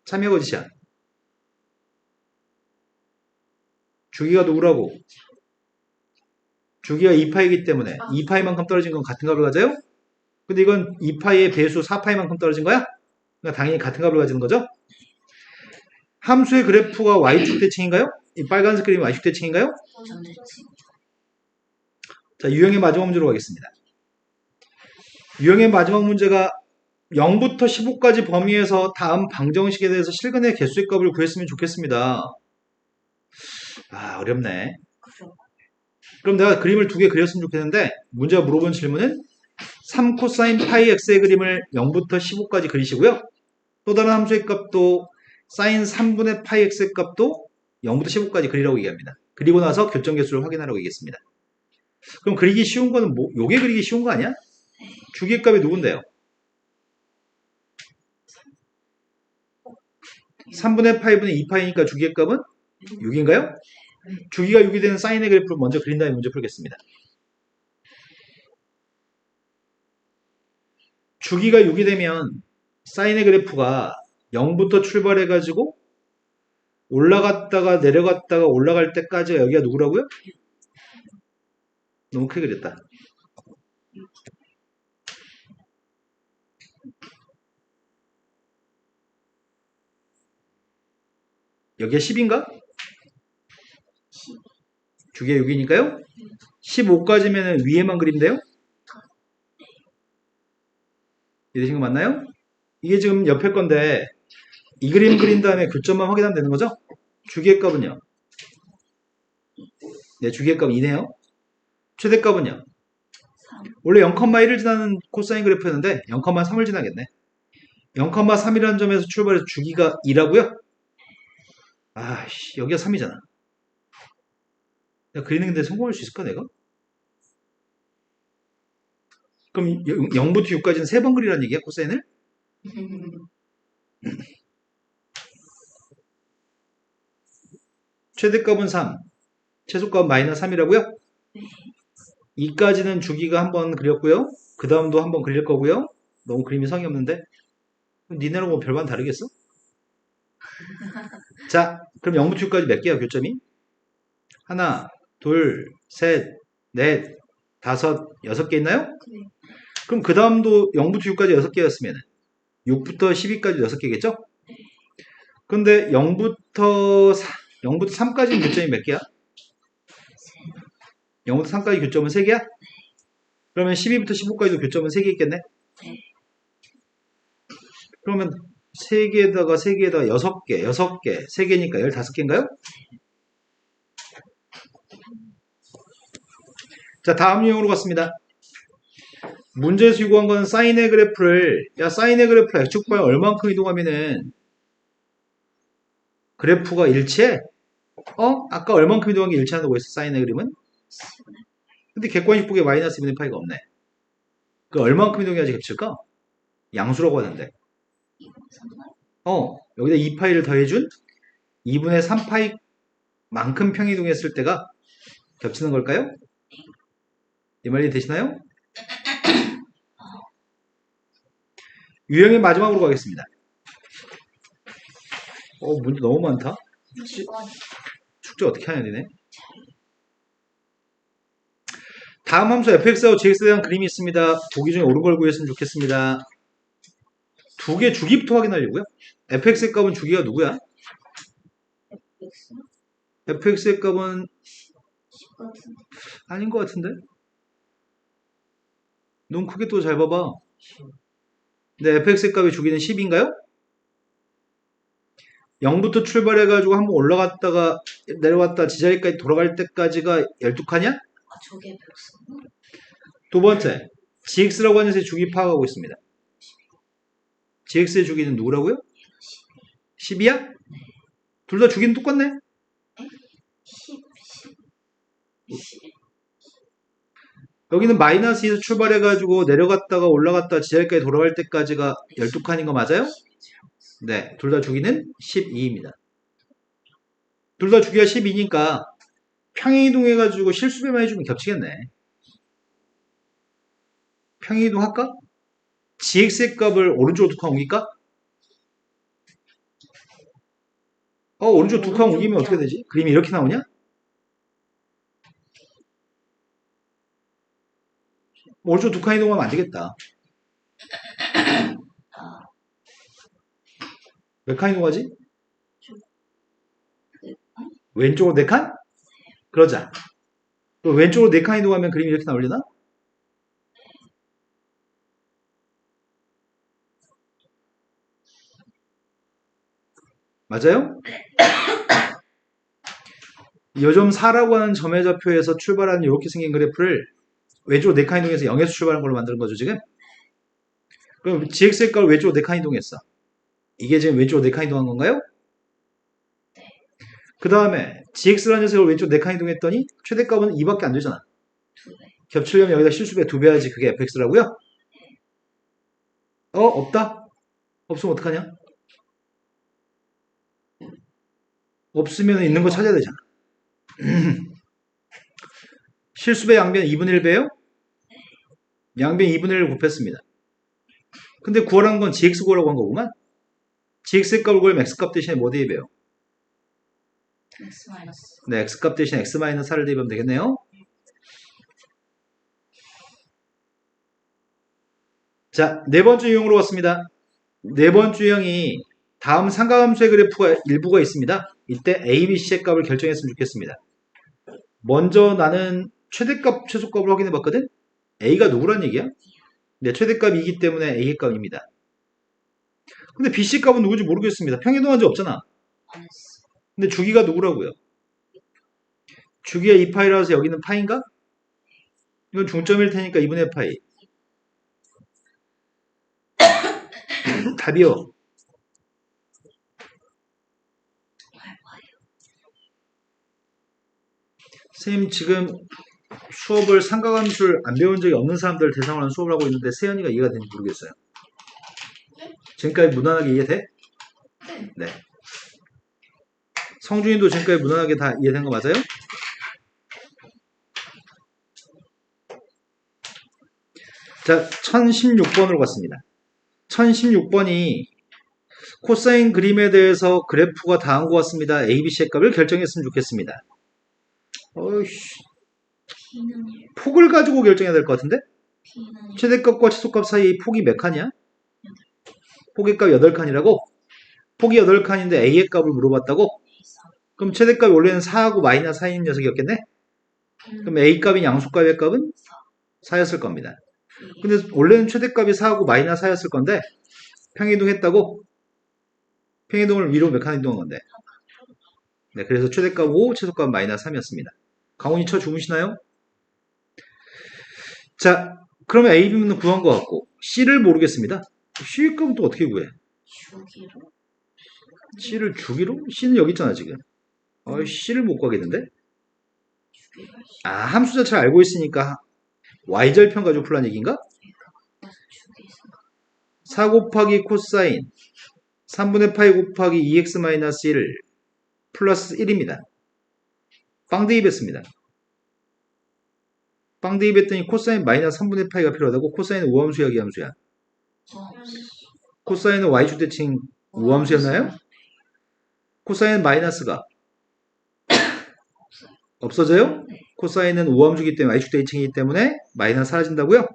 S1: 참여 거짓이야. 주기가 누구라고? 주기가 2파이기 때문에 2파이만큼 떨어진 건 같은 값을 가져요? 근데 이건 2파이의 배수 4파이만큼 떨어진 거야? 그러니까 당연히 같은 값을 가지는 거죠? 함수의 그래프가 y축 대칭인가요? 이 빨간색 그림이 y축 대칭인가요?
S2: 전대칭.
S1: 자, 유형의 마지막 문제로 가겠습니다. 유형의 마지막 문제가 0부터 15까지 범위에서 다음 방정식에 대해서 실근의 개수의 값을 구했으면 좋겠습니다. 아, 어렵네.
S2: 그럼.
S1: 그럼 내가 그림을 두 개 그렸으면 좋겠는데 문제가 물어본 질문은 3 코사인 파이 x의 그림을 0부터 15까지 그리시고요. 또 다른 함수의 값도 사인 3분의 파이 x의 값도 0부터 15까지 그리라고 얘기합니다. 그리고 나서 교점 개수를 확인하라고 얘기했습니다. 그럼 그리기 쉬운 거는 뭐, 요게 그리기 쉬운 거 아니야? 주기값이 누군데요? 3분의 파이분의 2파이니까 주기값은 6인가요? 주기가 6이 되는 사인의 그래프를 먼저 그린 다음에 문제 풀겠습니다. 주기가 6이 되면 사인의 그래프가 0부터 출발해가지고 올라갔다가 내려갔다가 올라갈 때까지가 여기가 누구라고요? 너무 크게 그렸다. 여기가 10인가? 주기가 6이니까요. 15까지면 위에만 그린대요. 이해되신 거 맞나요? 이게 지금 옆에 건데 이 그림 그린 다음에 교점만 확인하면 되는 거죠? 주기의 값은요? 네, 주기의 값 2네요. 최대값은요?
S2: 3.
S1: 원래 0,1을 지나는 코사인 그래프였는데 0,3을 지나겠네. 0,3이라는 점에서 출발해서 주기가 2라고요? 아씨, 여기가 3이잖아. 내가 그리는 데 성공할 수 있을까, 내가? 그럼 0부터 6까지는 3번 그리라는 얘기야, 코사인을? 최대값은 3, 최소값은 마이너스 3이라고요? 2까지는 주기가 한번 그렸고요. 그 다음도 한번 그릴 거고요. 너무 그림이 성의 없는데? 그럼 니네랑 뭐 별반 다르겠어? 자, 그럼 0부터 6까지 몇 개야, 교점이? 하나, 둘, 셋, 넷, 다섯, 6개 있나요?
S2: 네.
S1: 그럼 그 다음도 0부터 6까지 6개였으면 6부터 12까지 6개겠죠? 근데 0부터 3까지 교점이 몇 개야? 0부터 3까지 교점은 3개야? 그러면 12부터 15까지도 교점은 3개 있겠네?
S2: 네.
S1: 그러면 3개에다가 3개에다가 6개, 6개, 3개니까 15개인가요? 자, 다음 유형으로 갔습니다. 문제에서 요구한 건 사인의 그래프를, 야, 사인의 그래프 X축방에 얼만큼 이동하면은 그래프가 일치해? 아까 얼만큼 이동한 게 일치한다고 했어, 사인의 그림은? 근데 객관식 보기에 마이너스 2분의 파이가 없네. 그 얼만큼 이동해야지 겹칠까? 양수라고 하는데.
S2: 2분의 3파이?
S1: 여기다 2파이를 더해준 2분의 3파이만큼 평이동했을 때가 겹치는 걸까요? 이 말이 되시나요? 유형의 마지막으로 가겠습니다. 문제 너무 많다.
S2: 10번.
S1: 축제 어떻게 하냐, 니네. 다음 함수 fx하고 gx에 대한 그림이 있습니다. 보기 중에 옳은 걸 구했으면 좋겠습니다. 두 개 주기부터 확인하려고요. fx의 값은 주기가 누구야?
S2: X?
S1: fx의 값은
S2: 10 같은데.
S1: 아닌 것 같은데? 눈 크게 또 잘 봐봐. 네, fx의 값의 주기는 10인가요? 0부터 출발해가지고 한번 올라갔다가 내려왔다 지자리까지 돌아갈 때까지가 12칸이야?
S2: 아, 저게 백수구나.
S1: 두 번째, gx라고 하는 새 주기 파악하고 있습니다. gx의 주기는 누구라고요? 10이야? 둘 다 주기는 똑같네?
S2: 10.
S1: 여기는 마이너스 2에서 출발해가지고 내려갔다가 올라갔다가 지자리까지 돌아갈 때까지가 12칸인 거 맞아요? 네, 둘 다 주기는 12입니다. 둘 다 주기가 12니까 평행이동해가지고 실수배만 해주면 겹치겠네. 평행이동 할까? gx의 값을 오른쪽으로 2칸 옮길까? 오른쪽 2칸 옮기면 어떻게 되지? 그림이 이렇게 나오냐? 오른쪽 2칸 이동하면 안 되겠다.
S2: 아,
S1: 몇 칸 이동하지?
S2: 네.
S1: 왼쪽으로 4칸? 그러자. 또 왼쪽으로 4칸 이동하면 그림이 이렇게 나오려나? 맞아요? 요점 4라고 하는 점의 좌표에서 출발하는 이렇게 생긴 그래프를 왼쪽으로 4칸 이동해서 0에서 출발한 걸로 만드는 거죠, 지금? 그럼 GX의 값을 왼쪽으로 4칸 이동했어. 이게 지금 왼쪽으로 4칸 이동한 건가요? 그 다음에 GX라는 녀석을 왼쪽 4칸 이동했더니 최대값은 2밖에 안 되잖아.
S2: 2배.
S1: 겹치려면 여기다 실수배 2배 하지. 그게 fx라고요? 없다? 없으면 어떡하냐? 없으면 있는 거 찾아야 되잖아. 실수배 양변 2분의 1배요? 양변 2분의 1을 곱했습니다. 근데 구하라는 건 gx 구하라고 한 거구만. gx의 값을 구하면 x값 대신에 뭐 대입해요?
S2: X 마이너스.
S1: 네, x값 대신 x-4를 대입하면 되겠네요. 자, 네 번째 유형으로 왔습니다. 네 번째 유형이 다음 삼각함수의 그래프가 일부가 있습니다. 이때 a, b, c의 값을 결정했으면 좋겠습니다. 먼저 나는 최대값, 최소값을 확인해 봤거든? a가 누구란 얘기야? 네, 최대값이 기 때문에 a의 값입니다. 근데 bc 값은 누구지 모르겠습니다. 평행이동한 적 없잖아.
S2: 안 했어.
S1: 근데 주기가 누구라고요? 주기가 2파이라서 여기는 파인가? 이건 중점일 테니까 2분의 파이. 답이요. 선생님 지금 수업을 삼각함수를 안 배운 적이 없는 사람들 대상으로 하는 수업을 하고 있는데 세연이가 이해가 되는지 모르겠어요. 지금까지 무난하게 이해돼? 네. 성준이도 지금까지 무난하게 다 이해된 거 맞아요? 자, 1016번으로 갔습니다. 1016번이 코사인 그림에 대해서 그래프가 다한 것 같습니다. ABC의 값을 결정했으면 좋겠습니다. 어이씨,
S2: B는 1.
S1: 폭을 가지고 결정해야 될 것 같은데?
S2: B는 1.
S1: 최대값과 최소값 사이의 폭이 몇 칸이야? 폭의 값 8칸이라고? 폭이 8칸인데 A의 값을 물어봤다고? 그럼 최대값이 원래는 4하고 마이너스 4인 녀석이었겠네? 그럼 A 값인 양수값의 값은 4였을 겁니다. 근데 원래는 최대값이 4하고 마이너스 4였을 건데 평이동했다고? 평이동을 위로 몇 칸 이동한 건데? 네, 그래서 최대값 5, 최소값 마이너스 3이었습니다. 강훈이 쳐 주무시나요? 자, 그러면 A, B는 구한 것 같고 C를 모르겠습니다. C의 값은 또 어떻게 구해?
S2: 주기로.
S1: C를 주기로? C는 여기 있잖아 지금. C를 못 구하겠는데?
S2: 주기로 할 수.
S1: 아, 함수 자체를 알고 있으니까 Y절편 가지고 풀란 얘기인가?
S2: 그래서 주기 생각.
S1: 4 곱하기 코사인 3분의 파이 곱하기 2x-1 플러스 1입니다. 빵 대입했습니다. 빵 대입했더니 코사인 마이너스 3분의 파이가 필요하다고. 코사인은 우함수야 기함수야? 코사인은 y축대칭 우함수였나요? 코사인 마이너스가 없어져요? 코사인은 우함수기 때문에 y축대칭이기 때문에 마이너스 사라진다고요?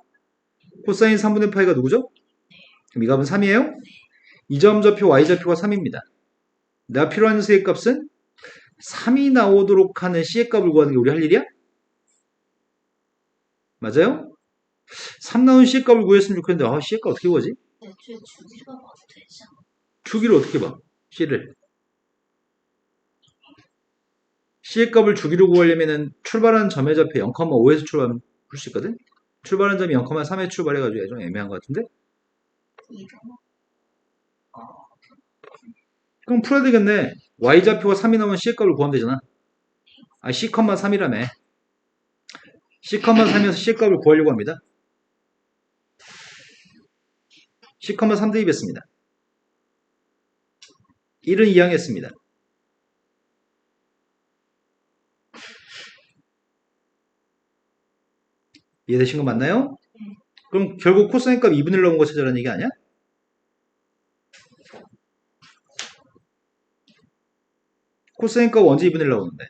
S1: 코사인 3분의 파이가 누구죠? 그럼 이 값은 3이에요? 이 점 좌표 y좌표가 3입니다. 내가 필요한 C의 값은 3이 나오도록 하는 C의 값을 구하는 게 우리 할 일이야? 맞아요? 3 나온 C의 값을 구했으면 좋겠는데 C의 값 어떻게 구하지?
S2: 애초에 주기로 봐도 되지 않아?
S1: 주기를 어떻게 봐? C를. C의 값을 주기로 구하려면 출발하는 점의 좌표 0,5에서 출발하면 풀 수 있거든? 출발하는 점이 0,3에 출발해가지고 좀 애매한 것 같은데?
S2: 2번.
S1: 그럼 풀어야 되겠네. Y좌표가 3이 나오면 C의 값을 구하면 되잖아. 아, C,3이라며. C,3에서 C의 값을 구하려고 합니다. C,3 대입했습니다. 1은 이항했습니다. 이해되신 거 맞나요? 그럼 결국 코사인 값 2분의 1 나온 거 찾아라는 얘기 아니야? 코사인 값 언제 2분의 1 나오는데?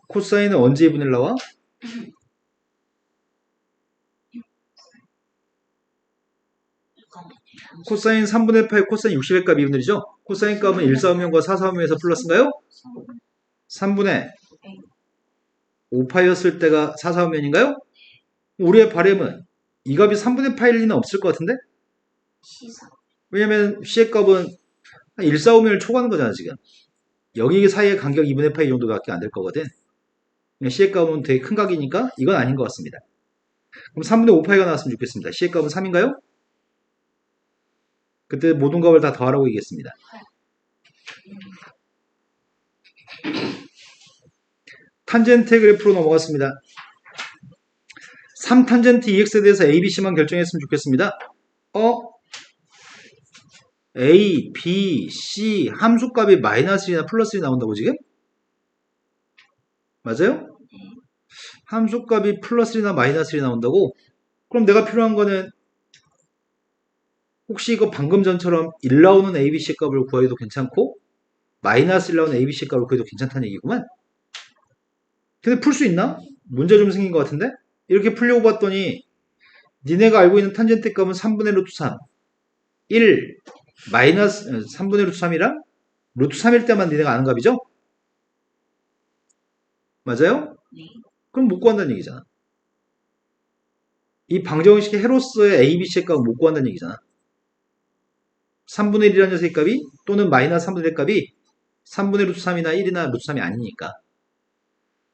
S1: 코사인은 언제 2분의 1 나와?
S2: 잠깐만요.
S1: 코사인 3분의 파이 코사인 60의 값이 2분의 1이죠? 코사인 값은 1,4분면과 4,4분면에서 플러스인가요? 3분의 5파이였을 때가 4,4분면인가요? 우리의 바램은 이 값이 3분의 파일 리는 없을 것 같은데?
S2: 시사.
S1: 왜냐면 C의 값은 1,4분면을 초과하는 거잖아 지금. 여기 사이의 간격 2분의 파이 정도밖에 안 될 거거든. C의 값은 되게 큰 각이니까 이건 아닌 것 같습니다. 그럼 3분의 5파이가 나왔으면 좋겠습니다. C의 값은 3인가요? 그때 모든 값을 다 더하라고 얘기했습니다. 탄젠트 그래프로 넘어갔습니다. 3탄젠트 EX에 대해서 ABC만 결정했으면 좋겠습니다. A, B, C 함수값이 마이너스 1이나 플러스 1이 나온다고 지금? 맞아요? 함수값이 플러스 1이나 마이너스 1이 나온다고? 그럼 내가 필요한 거는 혹시 이거 방금 전처럼 1 나오는 ABC 값을 구해도 괜찮고 마이너스 1 나오는 ABC 값을 구해도 괜찮다는 얘기구만. 근데 풀 수 있나? 문제 좀 생긴 것 같은데? 이렇게 풀려고 봤더니 니네가 알고 있는 탄젠트 값은 3분의 루트 3 1 마이너스 3분의 루트 3이랑 루트 3일 때만 니네가 아는 값이죠? 맞아요?
S2: 네.
S1: 그럼 못 구한다는 얘기잖아. 이 방정식의 해로스의 ABC의 값은 못 구한다는 얘기잖아. 3분의 1이라는 녀석의 값이 또는 마이너스 3분의 1 값이 3분의 루트 3이나 1이나 루트 3이 아니니까.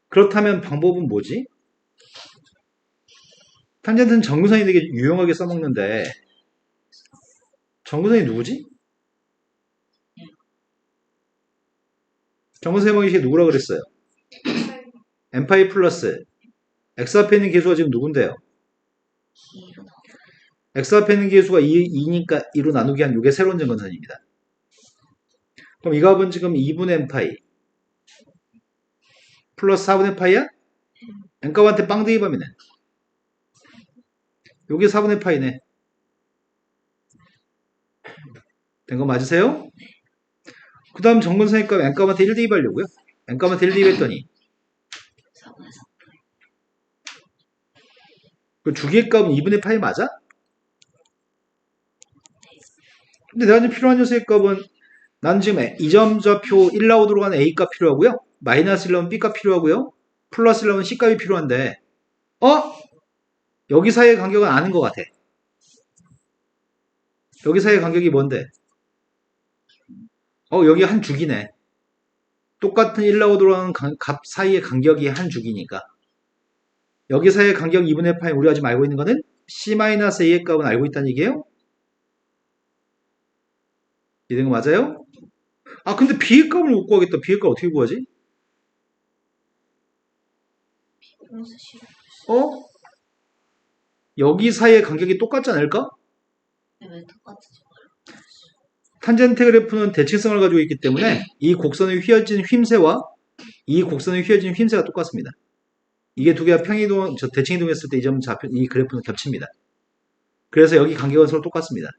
S1: 그렇다면 방법은 뭐지? 탄젠트는 정근선이 되게 유용하게 써먹는데 정근선이 누구지? 정근선의 방식이 누구라 그랬어요? n파이 플러스 x 앞에 있는 계수가 지금 누군데요?
S2: 기로 나와.
S1: x 앞에 있는 계수가 2니까 2로 나누기 한 이게 새로운 정근선입니다. 그럼 이 값은 지금 2분의 n파이 플러스 4분의 파이야? n값한테 빵댕이 범위네. 요게 4분의 파이네. 된 거 맞으세요? 그 다음 정근선의 값 n값한테 1 대입하려고요. n값한테 1 대입했더니
S2: 4분의 3.
S1: 그 주기의 값은 2분의 파이 맞아? 근데 내가 지금 필요한 녀석의 값은 난 지금 이 점좌표 1 나오도록 하는 A 값 필요하고요. 마이너스 1 나오면 B 값 필요하고요. 플러스 1 나오면 C 값이 필요한데 여기 사이의 간격은 아는 것 같아. 여기 사이의 간격이 뭔데? 여기 한 주기네. 똑같은 1 나오도록 하는 값 사이의 간격이 한 주기니까. 여기 사이의 간격 2분의 파이 우리가 지금 알고 있는 거는 C-A의 값은 알고 있다는 얘기예요? 이런 거 맞아요? 근데 B의 값을 못 구하겠다. B의 값 어떻게 구하지?
S2: 플러스 C.
S1: 여기 사이의 간격이 똑같지 않을까?
S2: 왜 똑같은지 몰라.
S1: 탄젠트 그래프는 대칭성을 가지고 있기 때문에 이 곡선의 휘어진 휨새와 이 곡선의 휘어진 휨새가 똑같습니다. 이게 두 개가 평이동, 대칭이동했을 때 이 그래프는 겹칩니다. 그래서 여기 간격은 서로 똑같습니다.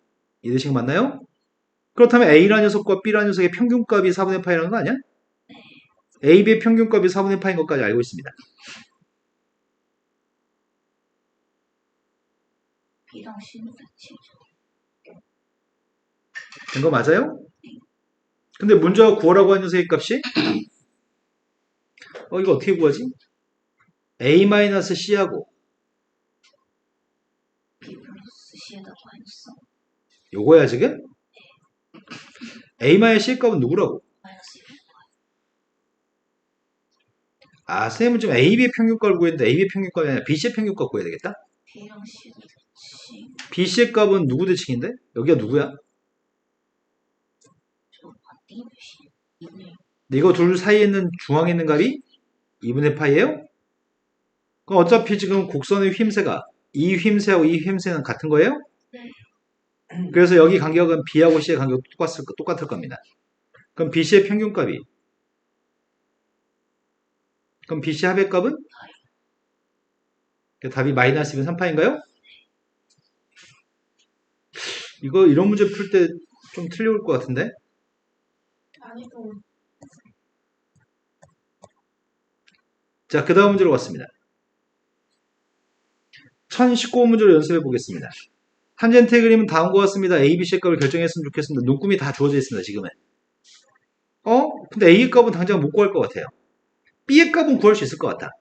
S1: 이 대칭 맞나요? 그렇다면 A라는 녀석과 B라는 녀석의 평균값이 4분의 파이라는 거 아니야? A, B의 평균값이 4분의 파인 것까지 알고 있습니다.
S2: B랑 C는 대칭이죠.
S1: 된 거 맞아요? 근데 문제가 구하라고 하는 녀석의 값이 이거 어떻게 구하지? A-C하고
S2: B 플러스 C에다 마이너스
S1: 요거야 지금? A-C의 값은 누구라고?
S2: 마이너스 1.
S1: 선생님은 지금 AB의 평균값을 구했는데 AB의 평균값이 아니라 BC의 평균값 구해야 되겠다?
S2: B랑 C도 대칭.
S1: BC의 값은 누구 대칭인데? 여기가 누구야?
S2: 저 반띵이 몇이? 2분의 1.
S1: 이거 둘 사이에 있는 중앙에 있는 값이 2분의 파이예요? 그럼 어차피 지금 곡선의 휨새가 이 휨새하고 이 휨새는 같은 거예요?
S2: 네.
S1: 그래서 여기 간격은 B하고 C의 간격도 똑같을 겁니다. 그럼 BC의 평균값이 그럼 BC 합의 값은? 답이 마이너스 2분 3파인가요? 이거 이런 문제 풀 때 좀 틀려올 것 같은데?
S2: 아니고.
S1: 자, 그 다음 문제로 갔습니다. 1019번 문제로 연습해 보겠습니다. 탄젠트의 그림은 다음과 같습니다. A, B, C의 값을 결정했으면 좋겠습니다. 눈금이 다 주어져 있습니다. 지금은. 근데 A의 값은 당장 못 구할 것 같아요. B의 값은 구할 수 있을 것 같다.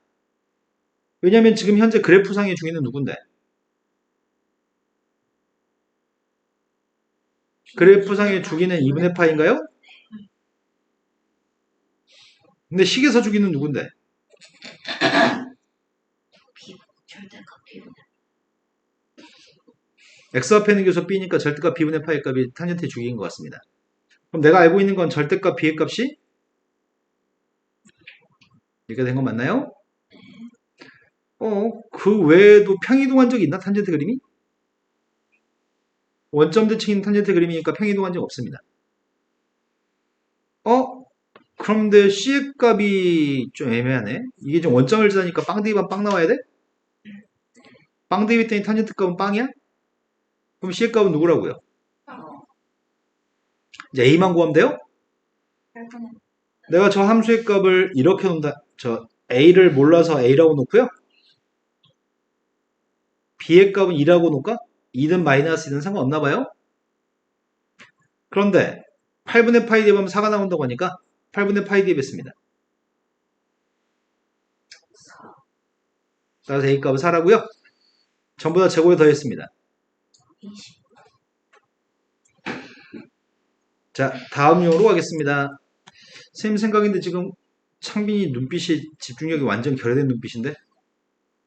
S1: 왜냐면 지금 현재 그래프상의 중위는 누군데? 그래프상의 주기는 2분의 파인가요? 근데 식에서 주기는 누군데?
S2: 절대값 B분의
S1: x 앞에 있는 교수 b니까 절대값 b분의 파의 값이 탄젠트의 주기인 것 같습니다. 그럼 내가 알고 있는 건 절대값 b의 값이 이렇게 된 거 맞나요? 그 외에도 평이동한 적이 있나? 탄젠트 그림이? 원점 대칭인 탄젠트 그림이니까 평이동한 적 없습니다. 그런데 C의 값이 좀 애매하네. 이게 좀 원점을 지다니까 빵 대입하면 빵 나와야 돼? 빵 대입했더니 탄젠트 값은 빵이야? 그럼 C의 값은 누구라고요? 이제 A만 구하면 돼요?
S2: 8분의
S1: 내가 저 함수의 값을 이렇게 놓는다. 저 A를 몰라서 A라고 놓고요. B의 값은 2라고 놓을까? 2든 마이너스 2든 상관없나 봐요. 그런데 8분의 파이 대입하면 4가 나온다고 하니까 8분의 파이 대입했습니다.
S2: 4,
S1: 따라서 A 값은 4라고요. 전부 다 제곱에 더했습니다.
S2: 20.
S1: 자, 다음 용어로 가겠습니다. 선생님 생각인데 지금 창빈이 눈빛이 집중력이 완전 결여된 눈빛인데?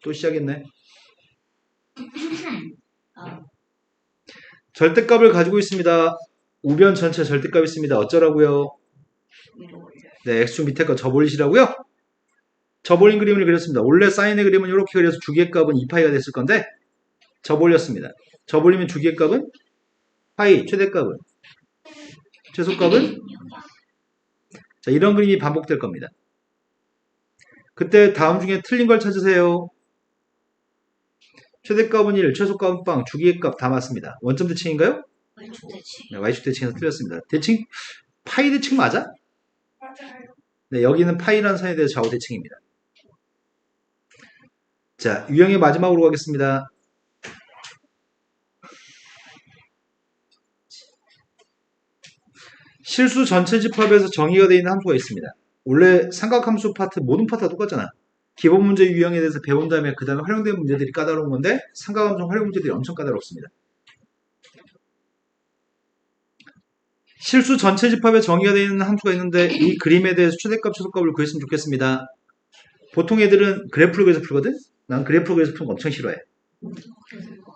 S1: 또 시작했네. 절대값을 가지고 있습니다. 우변 전체 절대값 있습니다. 어쩌라고요?
S2: 위로 올려요.
S1: 네, x축 밑에 거 접올리시라고요? 접올린 그림을 그렸습니다. 원래 사인의 그림은 이렇게 그려서 주기의 값은 2파이가 됐을 건데 접올렸습니다. 접올리면 주기의 값은 파이, 최대값은 최소값은 자, 이런 그림이 반복될 겁니다. 그때 다음 중에 틀린 걸 찾으세요. 최대값은 1, 최소값은 빵, 주기의 값 다 맞습니다. 원점 대칭인가요?
S2: Y축 대칭.
S1: 네, y축 대칭에서 틀렸습니다. 대칭, 파이 대칭 맞아?
S2: 맞아요.
S1: 네, 여기는 파이라는 선에 대해서 좌우 대칭입니다. 자, 유형의 마지막으로 가겠습니다. 실수 전체 집합에서 정의가 되어 있는 함수가 있습니다. 원래 삼각함수 파트, 모든 파트가 똑같잖아. 기본 문제 유형에 대해서 배운 다음에 그 다음에 활용된 문제들이 까다로운 건데 삼각함수 활용 문제들이 엄청 까다롭습니다. 실수 전체 집합에 정의가 되어 있는 함수가 있는데 이 그림에 대해서 최대값, 최소값을 구했으면 좋겠습니다. 보통 애들은 그래프를 그려서 풀거든? 난 그래프를 그려서 푸는 거 엄청 싫어해.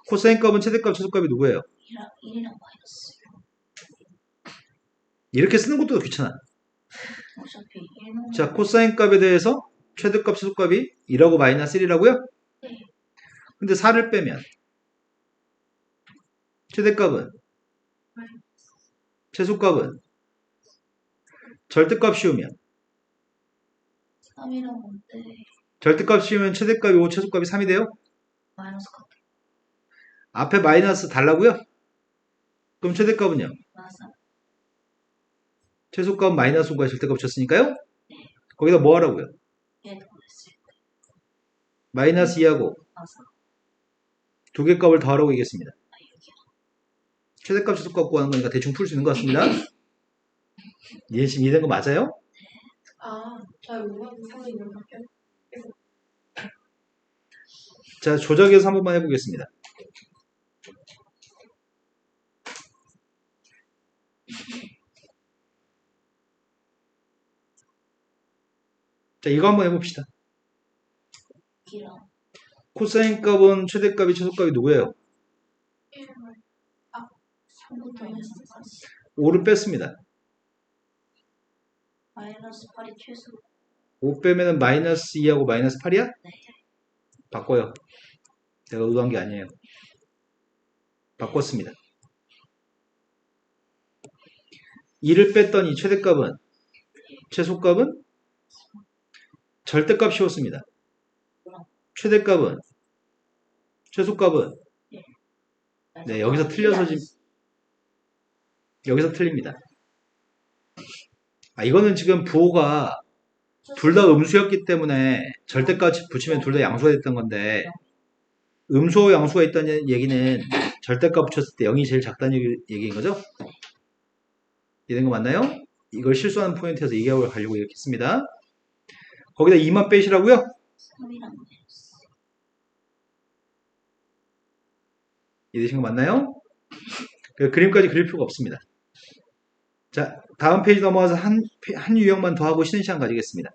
S1: 코사인 값은 최대값, 최소값이 누구예요?
S2: 1이랑 마이너스.
S1: 이렇게 쓰는 것도 귀찮아.
S2: 어차피 1는
S1: 자, 코사인 값에 대해서 최대값, 최소값이 2라고 마이너스 1이라고요?
S2: 네.
S1: 근데 4를 빼면 최대값은 최소값은 절대값 씌우면
S2: 3이랑 건데
S1: 절대값 씌우면 최대값이 5, 최소값이 3이 돼요?
S2: 마이너스 값
S1: 앞에 마이너스 달라고요? 그럼 최대값은요?
S2: 맞아.
S1: 최소값 마이너스 5가 절대값 쳤으니까요? 거기다 뭐 하라고요?
S2: 얘 더했을 때
S1: 마이너스 2하고
S2: 맞아.
S1: 두 개 값을 더하라고 얘기했습니다.
S2: 여기야.
S1: 최대값, 최소값 구하는 거니까 대충 풀 수 있는 것 같습니다. 이해 지금 이해된 거 맞아요?
S2: 잘 모르는 상황이 몇 바뀌어?
S1: 자, 조작해서 한 번만 해보겠습니다. 자, 이거 한번 해봅시다.
S2: 기랑
S1: 코사인 값은 최대값이 최소값이 누구예요?
S2: 3부터 해서
S1: 5를 뺐습니다.
S2: 마이너스 8이 최소.
S1: 5 빼면은 마이너스 2하고 마이너스 8이야?
S2: 네.
S1: 바꿔요. 내가 의도한 게 아니에요. 바꿨습니다. 2를 뺐더니 최대값은 최소값은 절대값 씌웠습니다. 최대값은 최소값은 네, 여기서 틀려서 지금 여기서 틀립니다. 이거는 지금 부호가 둘 다 음수였기 때문에 절대값 붙이면 둘 다 양수가 됐던 건데 음수와 양수가 있다는 얘기는 절대값 붙였을 때 0이 제일 작다는 얘기인 거죠? 이해된 거 맞나요? 이걸 실수하는 포인트에서 얘기하고 가려고 이렇게 했습니다. 거기다 2만 빼시라고요?
S2: 3이랑
S1: 이해되신 거 맞나요? 그림까지 그릴 필요가 없습니다. 자, 다음 페이지 넘어가서 한 유형만 더 하고 쉬는 시간 가지겠습니다.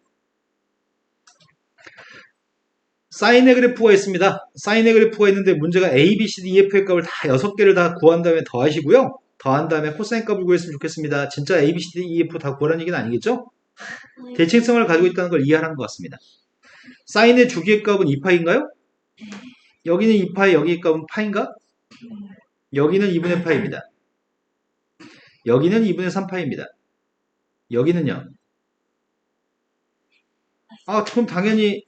S1: 사인의 그래프가 있습니다. 사인의 그래프가 있는데 문제가 A, B, C, D, E, F의 값을 다 6개를 다 구한 다음에 더하시고요. 더한 다음에 코사인 값을 구했으면 좋겠습니다. 진짜 A, B, C, D, E, F 다 구하라는 얘기는 아니겠죠? 대칭성을 가지고 있다는 걸 이해하는 것 같습니다. 사인의 주기의 값은 2파인가요? 여기는 2파이, 여기의 값은 파인가? 여기는 2분의 파입니다. 여기는 2분의 3파입니다. 여기는요? 그럼 당연히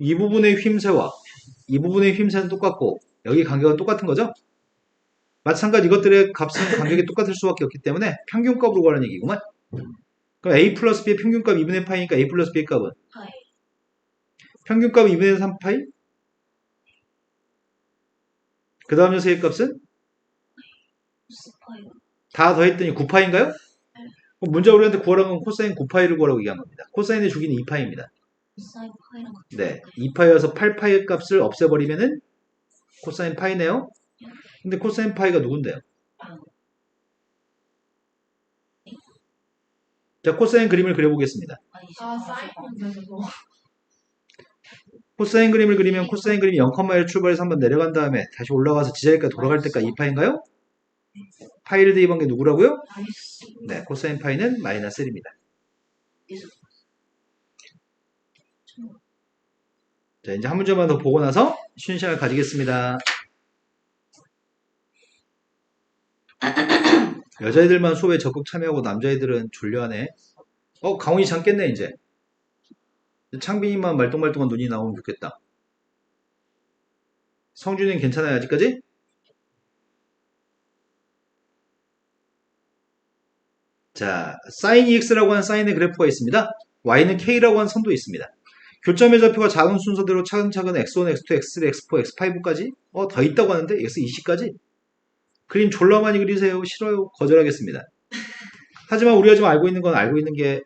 S1: 이 부분의 휨새와 이 부분의 휨새는 똑같고 여기 간격은 똑같은 거죠? 마찬가지 이것들의 값은 간격이 똑같을 수밖에 없기 때문에 평균값으로 구하는 얘기구만. 그럼 A 플러스 B의 평균값 2분의 파이니까 A 플러스 B의 값은?
S2: 파이.
S1: 평균값은 2분의 3파이? 그 다음 녀석의 값은?
S2: 4파이.
S1: 다 더했더니 9파인가요? 문제 우리한테 구하라는 건 코사인 9파이를 구하라고 얘기한 겁니다. 코사인의 주기는 2파입니다.
S2: 사인 파이랑 같은
S1: 네, 2파이여서 8파이의 값을 없애버리면은 코사인 파이네요. 근데 코사인 파이가 누군데요? 자, 코사인 그림을 그려보겠습니다.
S2: 사인 문제도
S1: 코사인 그림을 그리면 코사인 그림이 0,1 출발해서 한번 내려간 다음에 다시 올라가서 지자리까지 돌아갈 때까지 2파인가요? 파이를 대입한 게 누구라고요? 네, 코사인 파이는 마이너스 1입니다. 자, 이제 한 문제만 더 보고 나서 쉬는 시간을 가지겠습니다. 여자애들만 수업에 적극 참여하고 남자애들은 졸려하네. 강훈이 잠 깼네 이제. 창빈이만 말똥말똥한 눈이 나오면 좋겠다. 성준이는 괜찮아요 아직까지? 자, sin EX라고 하는 사인의 그래프가 있습니다. Y는 K라고 하는 선도 있습니다. 교점의 좌표가 작은 순서대로 차근차근 X1, X2, X3, X4, X5까지 더 있다고 하는데 X20까지? 그림 졸라 많이 그리세요. 싫어요. 거절하겠습니다. 하지만 우리가 지금 알고 있는 건 알고 있는 게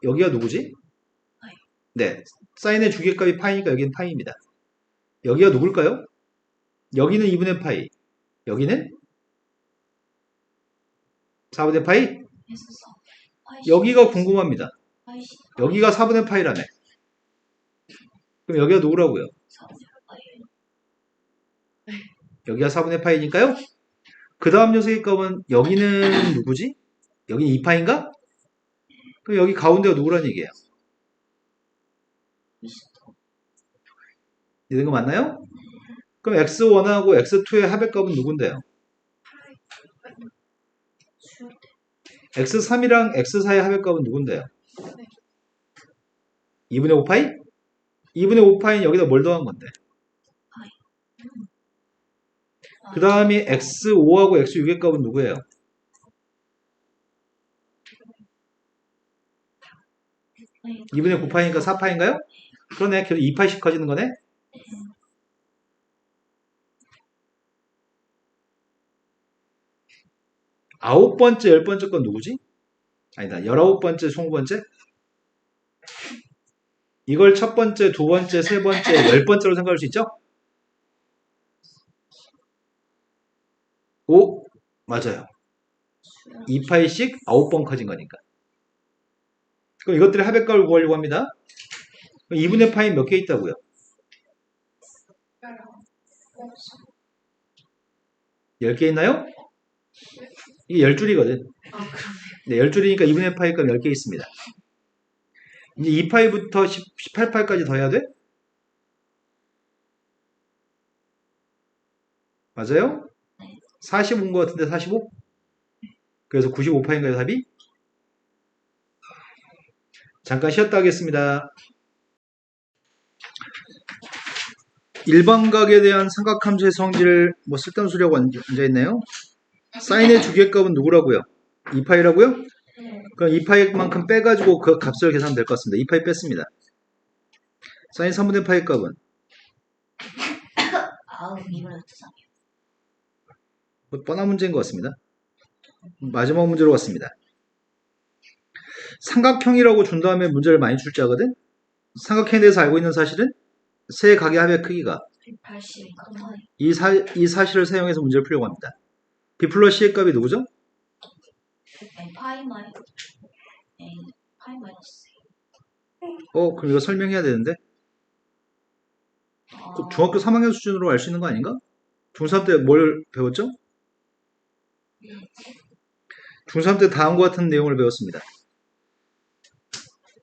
S1: 여기가 누구지? 네, 사인의 주기값이 파이니까 여기는 파이입니다. 여기가 누굴까요? 여기는 2분의 파이. 여기는 4분의 파이? 여기가 궁금합니다. 여기가 4분의 파이라며. 그럼 여기가 누구라고요? 여기가 4분의 파이니까요. 그 다음 녀석의 값은 여기는 누구지? 여기는 2파인가? 그럼 여기 가운데가 누구란 얘기예요? 이런 거 맞나요? 그럼 x1하고 x2의 합의 값은 누군데요? x3이랑 x4의 합의 값은 누군데요? 2분의 5파이? 2분의 5파이는 여기다 뭘 더한 건데? 그 다음에 x5하고 x6의 값은 누구예요?
S2: 네.
S1: 2분의 9파이니까 4파인가요? 그러네. 계속 2파이씩 커지는 거네. 아홉 번째, 열 번째 건 누구지? 아니다. 19번째, 20번째? 이걸 첫 번째, 두 번째, 세 번째, 10번째로 생각할 수 있죠? 오, 맞아요. 2파이씩 9번 커진 거니까. 그럼 이것들의 합의값을 구하려고 합니다. 2분의 파이 몇 개 있다고요? 10개 있나요? 이게 10줄이거든. 네, 10줄이니까 2분의 파이 값 10개 있습니다. 이제 2파이부터 18파이까지 더해야 돼? 맞아요? 45인 것 같은데 45? 그래서 95파인가요, 답이? 잠깐 쉬었다 하겠습니다. 일반각에 대한 삼각함수의 성질을 쓸데없는 소리하고 앉아있네요. 사인의 주기값은 누구라고요? 2파이라고요? 그럼 2파이만큼 빼가지고 그 값을 계산하면 될 것 같습니다. 2파이 뺐습니다. 사인 3분의 파이 값은?
S2: 2분의 3이요.
S1: 뭐 뻔한 문제인 것 같습니다. 마지막 문제로 갔습니다. 삼각형이라고 준 다음에 문제를 많이 출제하거든? 삼각형에 대해서 알고 있는 사실은 세 각의 합의 크기가
S2: 180
S1: 이 사실을 사용해서 문제를 풀려고 합니다. B 플러스 C의 값이 누구죠?
S2: 파이 마이너스 파이 마이너스
S1: 그럼 이거 설명해야 되는데? 그 중학교 3학년 수준으로 알 수 있는 거 아닌가? 중3 때 뭘 배웠죠? 중3 때 다음과 같은 내용을 배웠습니다.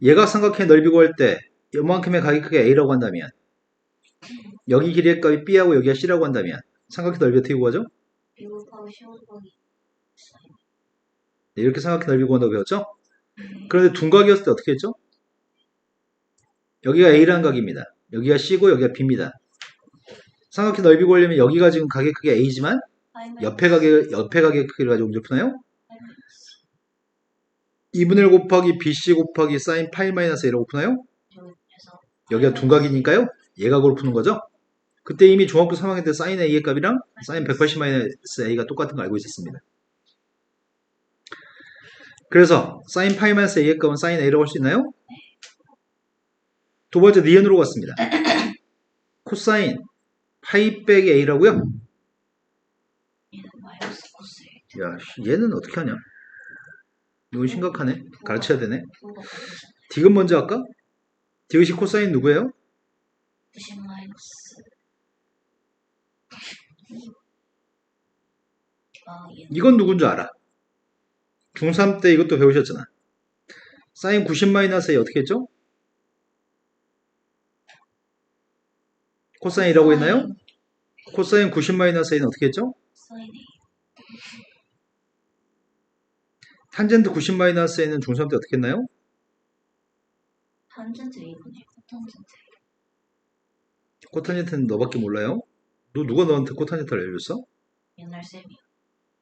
S1: 예각삼각형의 넓이 구할 때 요만큼의 각의 크기가 A라고 한다면 여기 길이의 값이 B하고 여기가 C라고 한다면 삼각형 넓이 어떻게 구하죠?
S2: 비곱하기 15 곱하기
S1: 네, 이렇게 삼각형 넓이 구한다고 배웠죠? 그런데 둔각이었을 때 어떻게 했죠? 여기가 A라는 각입니다. 여기가 C고 여기가 B입니다. 삼각형 넓이 구하려면 여기가 지금 각의 크기가 A지만
S2: 파이
S1: 옆에 각의 크기를 가지고 문제 푸나요? 2분의 1 곱하기 BC 곱하기 사인 파이 마이너스 A라고 푸나요?
S2: 마이너스
S1: 여기가 둔각이니까요. 예각으로 푸는 거죠. 그때 이미 중학교 3학년 때 사인 A의 값이랑 사인 180 마이너스 A가 똑같은 거 알고 있었습니다. 그래서 사인 파이 마이너스 A의 값은 사인 A라고 할 수 있나요? 두 번째 니은으로 갔습니다. 코사인 파이 빼기 A라고요?
S2: 얘는 마이너스 코스
S1: 야, 얘는 어떻게 하냐? 이건 심각하네. 가르쳐야 되네. 디귿 먼저 할까? 디귿이 코사인 누구예요?
S2: 90 마이너스 얘는
S1: 이건 누군지 알아. 중3 때 이것도 배우셨잖아. 사인 90 마이너스 A 어떻게 했죠? 코사인이라고 했나요? 코사인 90 마이너스 A는 어떻게 했죠?
S2: 사인 A
S1: 탄젠트 90 마이너스 A는 중3 때 어떻게 했나요?
S2: 탄젠트 2분의 코탄젠트
S1: 코탄젠트는 너밖에 몰라요? 누가 너한테 코탄젠트를 알려줬어?
S2: 옛날 쌤이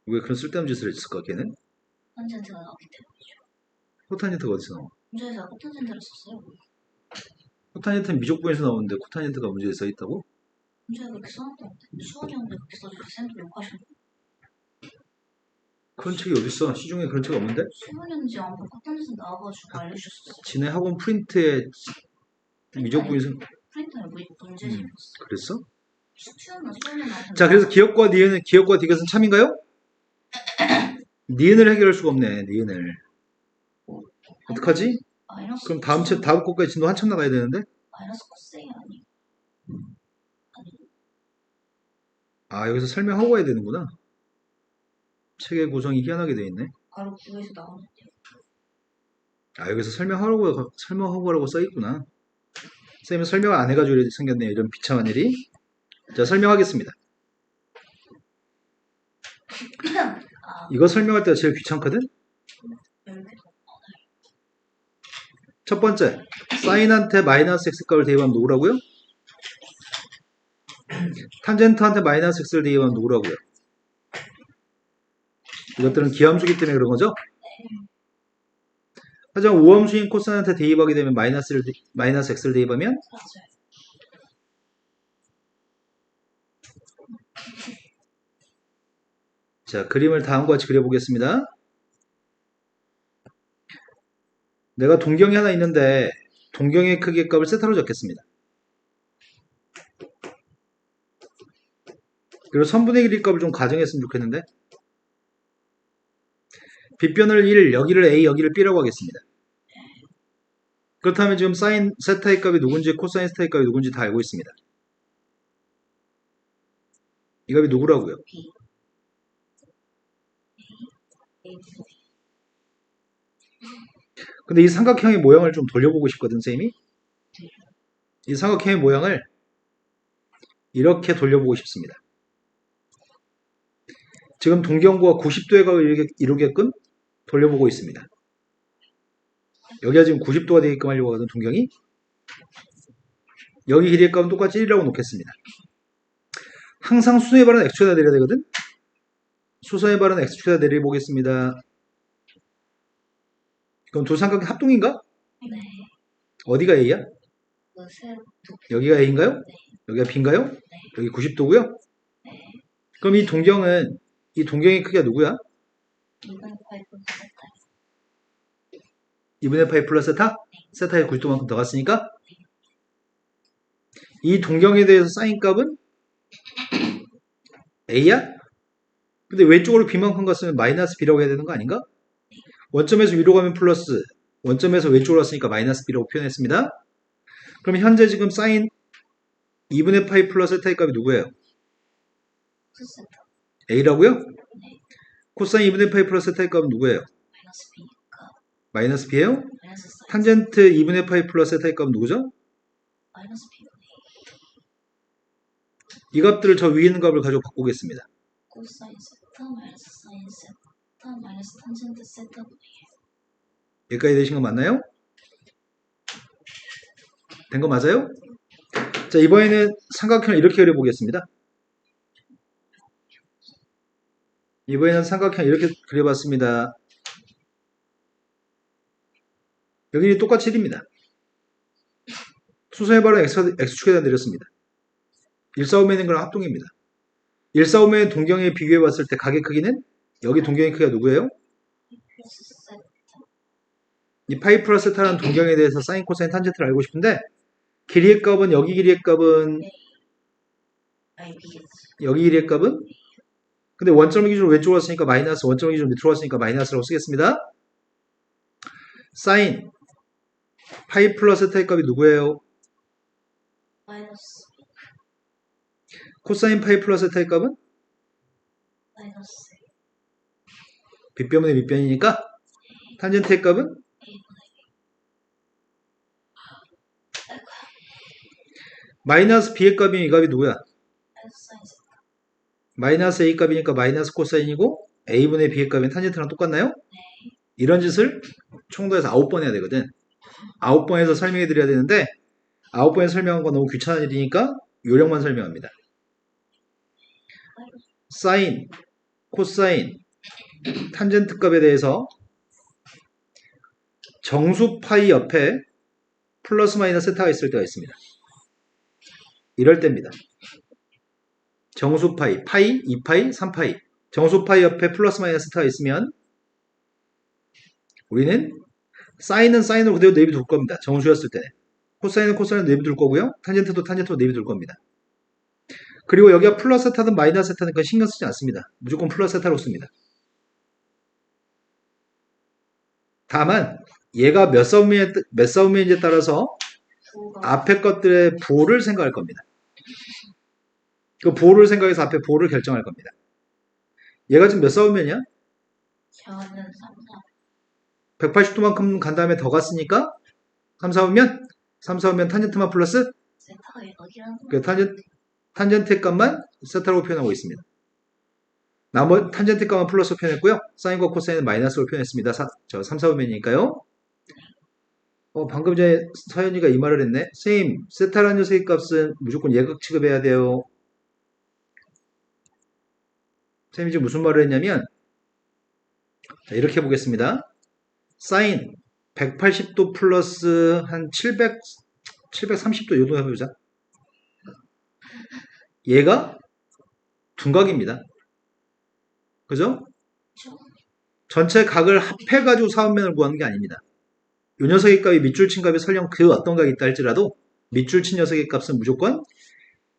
S1: 왜 그런 쓸데없는 짓을 했을까, 걔는?
S2: 탄젠트가 나왔기 때문이죠.
S1: 코탄젠트가 어디서 나와?
S2: 문제에서 코탄젠트를 썼어요.
S1: 코탄젠트는 미적분에서 나오는데 코탄젠트가 문제에 써 있다고?
S2: 문제가 그렇게 써놨다는데 수원이 형도 그렇게 써주고 쌤도 욕하시고
S1: 그런 책이 어딨어? 시중에 그런 책 없는데?
S2: 수원이었는지 아무튼 코탄젠트 나와가지고 알려주셨어요.
S1: 지네 학원 프린트에 미적분에서
S2: 프린터에 문제 생겼어.
S1: 그랬어?
S2: 수투였나 수원이나
S1: 자, 그래서 기억과 디귿은 참인가요? 니은을 해결할 수가 없네, 니은을. 어떡하지?
S2: 마이너스
S1: 그럼 다음 거까지 진도 한참 나가야 되는데?
S2: 마이너스 코스 A 아니
S1: 아, 여기서 설명하고 가야 되는구나. 책의 구성이 희한하게 돼 있네.
S2: 바로 구에서 나오는데
S1: 아, 여기서 설명하고 가라고 써 있구나. 선생님은 설명을 안 해가지고 이렇게 생겼네요. 이런 비참한 일이. 자, 설명하겠습니다. 이거 설명할 때가 제일 귀찮거든?
S2: 이렇게
S1: 첫 번째, 사인한테 마이너스 x 값을 대입하면 누구라고요? 탄젠트한테 마이너스 x를 대입하면 누구라고요? 이것들은 기함수기 때문에 그런 거죠? 하지만 우함수인 코사인한테 대입하게 되면 마이너스 x를 대입하면
S2: 사라져요.
S1: 자, 그림을 다음과 같이 그려보겠습니다. 내가 동경이 하나 있는데 동경의 크기의 값을 세타로 적겠습니다. 그리고 선분의 길이 값을 좀 가정했으면 좋겠는데 빗변을 1, 여기를 A, 여기를 B라고 하겠습니다. 그렇다면 지금 사인 세타의 값이 누군지 코사인 세타의 값이 누군지 다 알고 있습니다. 이 값이 누구라고요?
S2: B A
S1: 근데 이 삼각형의 모양을 좀 돌려보고 싶거든, 쌤이. 이 삼각형의 모양을 이렇게 돌려보고 싶습니다. 지금 동경구가 90도의 각을 이루게끔 돌려보고 있습니다. 여기가 지금 90도가 되게끔 하려고 하거든, 동경이. 여기 길이의 값은 똑같이 1이라고 놓겠습니다. 항상 수선의 발은 x축에다 내려야 되거든. 수선의 발은 x축에다 내려보겠습니다. 그럼 두 삼각형 합동인가?
S2: 네.
S1: 어디가 A야? 여기가 A인가요?
S2: 네.
S1: 여기가 B인가요?
S2: 네.
S1: 여기 90도고요.
S2: 네.
S1: 그럼 이 동경은 이 동경의 크기가 누구야?
S2: 2분의 파이 플러스 세타.
S1: 2분의 파이 플러스 세타? 세타의 90도만큼 더 갔으니까 이 동경에 대해서 사인 값은 A야? 근데 왼쪽으로 B만큼 갔으면 마이너스 B라고 해야 되는 거 아닌가? 원점에서 위로 가면 플러스, 원점에서 왼쪽으로 왔으니까 마이너스 B라고 표현했습니다. 그럼 현재 지금 사인 2분의 파이 플러스 세타의 값이 누구예요?
S2: 플러스 세타.
S1: A라고요?
S2: 네.
S1: 코사인 2분의 파이 플러스 세타의 값은 누구예요?
S2: 마이너스 B니까.
S1: 마이너스 B예요?
S2: 마이너스 사인.
S1: 탄젠트 2분의 파이 플러스 세타의 값은 누구죠?
S2: 마이너스 B분의
S1: 이 값들을 저 위에 있는 값을 가지고 바꾸겠습니다.
S2: 코사인 세타 마이너스 사인 세타 마이너스 탄젠트 세타 분의
S1: 여기까지 되신 거 맞나요? 된 거 맞아요? 자, 이번에는 삼각형을 이렇게 그려보겠습니다. 이번에는 삼각형 이렇게 그려봤습니다. 여기는 똑같이 1입니다. 수선의 발은 X축에다 내렸습니다. 1,4,5에 있는 거랑 합동입니다. 1,4,5의 동경에 비교해 봤을 때 각의 크기는 여기 동경의 크기가 누구예요?
S2: 플러스 세타.
S1: 이 파이 플러스 세타라는 동경에 대해서 사인, 코사인, 탄젠트를 알고 싶은데 길이의 값은 여기 길이의 값은
S2: 아이 B겠지.
S1: 여기 길이의 값은 근데 원점 기준으로 왼쪽으로 왔으니까 마이너스, 원점 기준으로 밑으로 왔으니까 마이너스라고 쓰겠습니다. 사인 파이 플러스 세타의 값이 누구예요?
S2: 마이너스
S1: 코사인 파이 플러스 세타의 값은
S2: 마이너스
S1: 빗변분의 밑변이니까 탄젠트의 값은
S2: A분의
S1: 마이너스 b의 값이면 이 값이 누구야?
S2: 마이너스 사인 세타.
S1: 마이너스 a 값이니까 마이너스 코사인이고 a분의 b의 값은 탄젠트랑 똑같나요? 이런 짓을 총도에서 9번 해야 되거든. 9번 해서 설명해 드려야 되는데 9번에 설명한 건 너무 귀찮은 일이니까 요령만 설명합니다. 사인, 코사인, 탄젠트 값에 대해서 정수 파이 옆에 플러스 마이너스 세타가 있을 때가 있습니다. 이럴 때입니다. 정수 파이, 파이, 2파이, 3파이. 정수 파이 옆에 플러스 마이너스 세타가 있으면 우리는 사인은 사인으로 그대로 내비둘 겁니다. 정수였을 때는. 코사인은 코사인으로 내비둘 거고요. 탄젠트도 탄젠트로 내비둘 겁니다. 그리고 여기가 플러스 세타든 마이너스 세타든 그건 신경 쓰지 않습니다. 무조건 플러스 세타로 씁니다. 다만 얘가 몇 싸움인지에 따라서
S2: 부호가
S1: 앞에 것들의 부호를 생각할 겁니다. 그 부호를 생각해서 앞에 부호를 결정할 겁니다. 얘가 지금 몇 싸움면이야?
S2: 저는 3, 4.
S1: 180도만큼 간 다음에 더 갔으니까 3, 4오면 3, 4오면 탄젠트만 플러스
S2: 세타가 여기라는 거.
S1: 그 탄젠트 값만 세타라고 표현하고 있습니다. 나머지 탄젠트 값만 플러스로 표현했고요. 사인과 코사인은 마이너스로 표현했습니다. 3, 4오면이니까요. 방금 전에 서현이가 이 말을 했네. 선생님, 세타라는 녀석의 값은 무조건 예각 취급해야 돼요. 선생님이 지금 무슨 말을 했냐면 자, 이렇게 보겠습니다. 사인 180도 플러스 한 730도 이 정도 해보자. 얘가 둔각입니다. 그죠?
S2: 그렇죠?
S1: 전체 각을 합해가지고 사분면을 구하는 게 아닙니다. 이 녀석의 값이 밑줄 친 값이 설령 그 어떤 각이 있다 할지라도 밑줄 친 녀석의 값은 무조건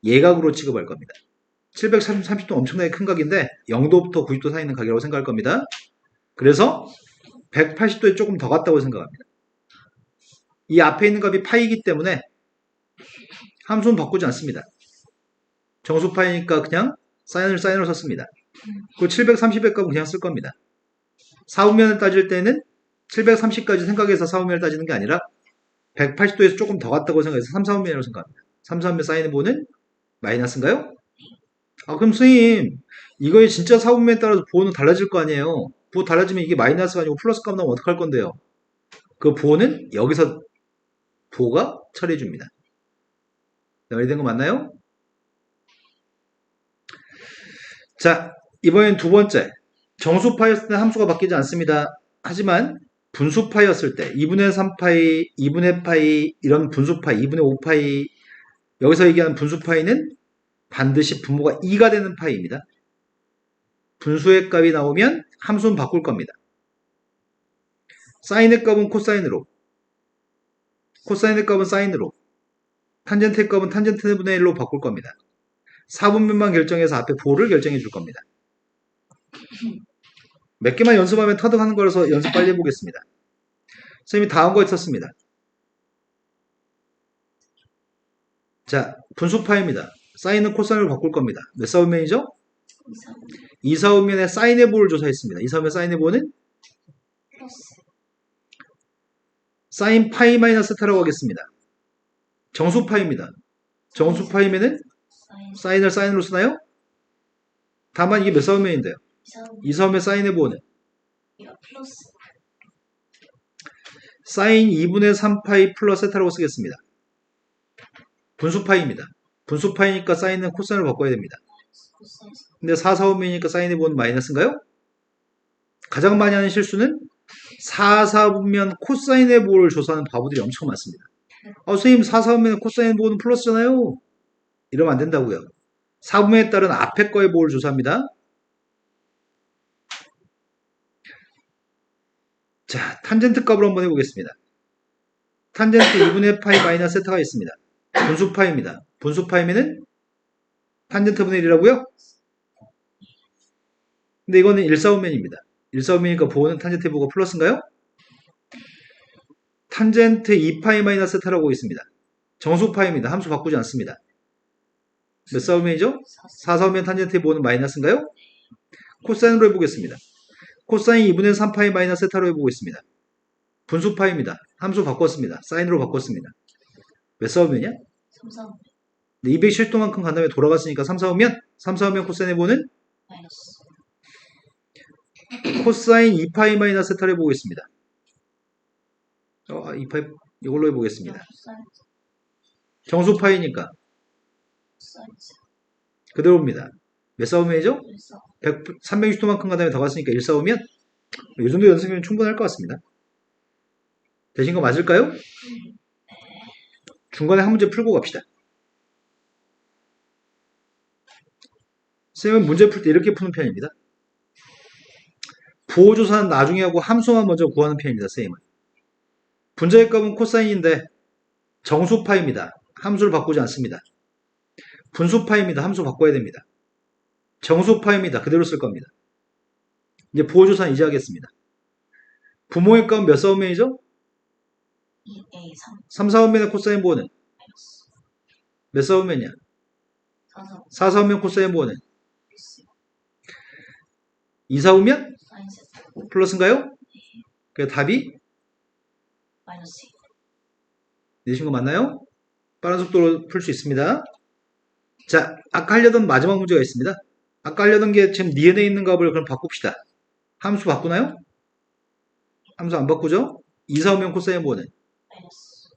S1: 예각으로 취급할 겁니다. 730도 엄청나게 큰 각인데 0도부터 90도 사이 있는 각이라고 생각할 겁니다. 그래서 180도에 조금 더 갔다고 생각합니다. 이 앞에 있는 값이 파이기 때문에 함수는 바꾸지 않습니다. 정수 파이니까 그냥 사인으로 썼습니다. 그 730의 값은 그냥 쓸 겁니다. 사분면을 따질 때는 730까지 생각해서 사분면을 따지는 게 아니라 180도에서 조금 더 갔다고 생각해서 3, 4분면이라고 생각합니다. 3, 4분면 사인의 보는 마이너스인가요? 그럼 선생님 이거의 진짜 사분면에 따라서 부호는 달라질 거 아니에요. 부호 달라지면 이게 마이너스가 아니고 플러스 값 나오면 어떡할 건데요? 그 부호는 여기서 부호가 처리해 줍니다. 이해된 거 맞나요? 자, 이번엔 두 번째. 정수파였을 때 함수가 바뀌지 않습니다. 하지만 분수파였을 때 2분의 3파이, 2분의 파이 이런 분수파이, 2분의 5파이 여기서 얘기하는 분수파이는 반드시 분모가 2가 되는 파이입니다. 분수의 값이 나오면 함수는 바꿀 겁니다. 사인의 값은 코사인으로, 코사인의 값은 사인으로, 탄젠트의 값은 탄젠트 분의 1로 바꿀 겁니다. 4분면만 결정해서 앞에 보를 결정해 줄 겁니다. 몇 개만 연습하면 터득하는 거라서 연습 빨리 해보겠습니다. 선생님이 다 한 거 있었습니다. 자, 분수파입니다. 사인은 코사인으로 바꿀 겁니다. 몇 사분면이죠? 2사분면에 사인의 보를 조사했습니다. 2사분면 사인의 보는
S2: 플러스
S1: 사인 파이 마이너스 타라고 하겠습니다. 정수파입니다. 정수파이면은
S2: 사인
S1: 사인을 사인으로 쓰나요? 다만 이게 몇 사분면인데요? 2사분면 사인의 보는
S2: 플러스
S1: 사인 2분의 3파이 플러스 세타라고 쓰겠습니다. 분수파입니다. 분수파이니까 사인은 코사인으로 바꿔야 됩니다.
S2: 코사인
S1: 근데 4사분면이니까 사인의 보는 마이너스인가요? 가장 많이 하는 실수는 4사분면 코사인의 보를 조사하는 바보들이 엄청 많습니다. 선생님 4사분면 코사인 보는 플러스잖아요. 이러면 안 된다고요. 4분면에 따른 앞에 거의 보를 조사합니다. 자, 탄젠트 값을 한번 해보겠습니다. 탄젠트 2분의 파이 마이너스 세타가 있습니다. 분수파입니다. 분수파이면은 탄젠트 분의 1이라고요? 근데 이거는 1사분면입니다. 1사분면이니까 보호는 탄젠트 보가 플러스인가요? 탄젠트 2파이 마이너스 세타라고 있습니다. 정수파입니다. 함수 바꾸지 않습니다. 몇 사분면이죠? 4사분면 탄젠트 보호는 마이너스인가요? 코사인으로 해보겠습니다. 코사인 2분의 3파이 마이너스 세타로 해보고 있습니다. 분수파입니다. 함수 바꿨습니다. 사인으로 바꿨습니다. 몇 사분면이야?
S2: 3사분면
S1: 210도만큼 간 다음에 돌아갔으니까 3사분면? 3사분면 코사인 해보는
S2: 마이너스
S1: 코사인 2파이 마이너스 세타를 해보고 있습니다. 2파이 이걸로 해보겠습니다.
S2: 코사인
S1: 정수파이니까
S2: 코사인
S1: 그대로입니다. 몇 사분면이죠? 360도만큼 간 다음에 더 갔으니까 1사분면? 이 정도 연습이면 충분할 것 같습니다. 되신 거 맞을까요? 중간에 한 문제 풀고 갑시다. 선생님은 문제 풀 때 이렇게 푸는 편입니다. 부호조사는 나중에 하고 함수만 먼저 구하는 편입니다. 선생님은. 분자의 값은 코사인인데 정수파입니다. 함수를 바꾸지 않습니다. 분수파입니다. 함수 바꿔야 됩니다. 정수파입니다. 그대로 쓸 겁니다. 이제 부호조사는 이제 하겠습니다. 부모의 값은 몇 사분면이죠?
S2: 2a 3
S1: 3사분면의 코사인 보호는
S2: 마이너스
S1: 몇 사분면이야?
S2: 4사분면
S1: 4사분면 코사인 보호는 2사분면
S2: 사인 세타
S1: 플러스인가요? 그래서 답이
S2: 마이너스
S1: 내신 거 맞나요? 빠른 속도로 풀 수 있습니다. 자, 아까 하려던 마지막 문제가 있습니다. 아까 하려던 게 지금 니은에 있는 값을 그럼 바꿉시다. 함수 바꾸나요? 함수 안 바꾸죠? 2사분면 코사인 보호는
S2: 마이너스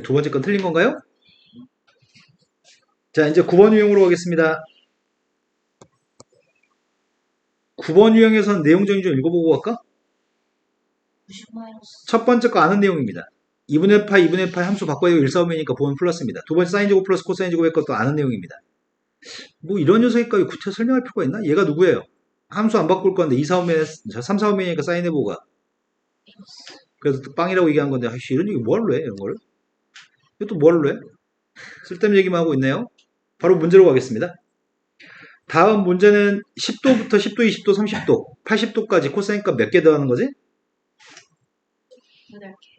S1: 두 번째 건 틀린 건가요? 자, 이제 9번 유형으로 가겠습니다. 9번 유형에서는 내용 정리 좀 읽어보고 갈까?
S2: 90 마이너스
S1: 첫 번째 거 아는 내용입니다. 2분의 파이, 2분의 파이 함수 바꿔야 되고 1사분면이니까 보면 플러스입니다. 두 번째 사인 제곱 플러스 코사인 제곱의 것도 아는 내용입니다. 뭐 이런 녀석의 값이 구체적으로 설명할 필요가 있나? 얘가 누구예요? 함수 안 바꿀 건데 2사분면, 3사분면이니까 사인의 보가 그래서 빵이라고 얘기한 건데 아이씨 이런 얘기 뭐하러 해? 이런 거를? 이것도 뭐하러 해? 쓸데없는 얘기만 하고 있네요. 바로 문제로 가겠습니다. 다음 문제는 10도부터 10도, 20도, 30도, 80도까지 코사인 값 몇 개 더하는 거지?
S2: 8개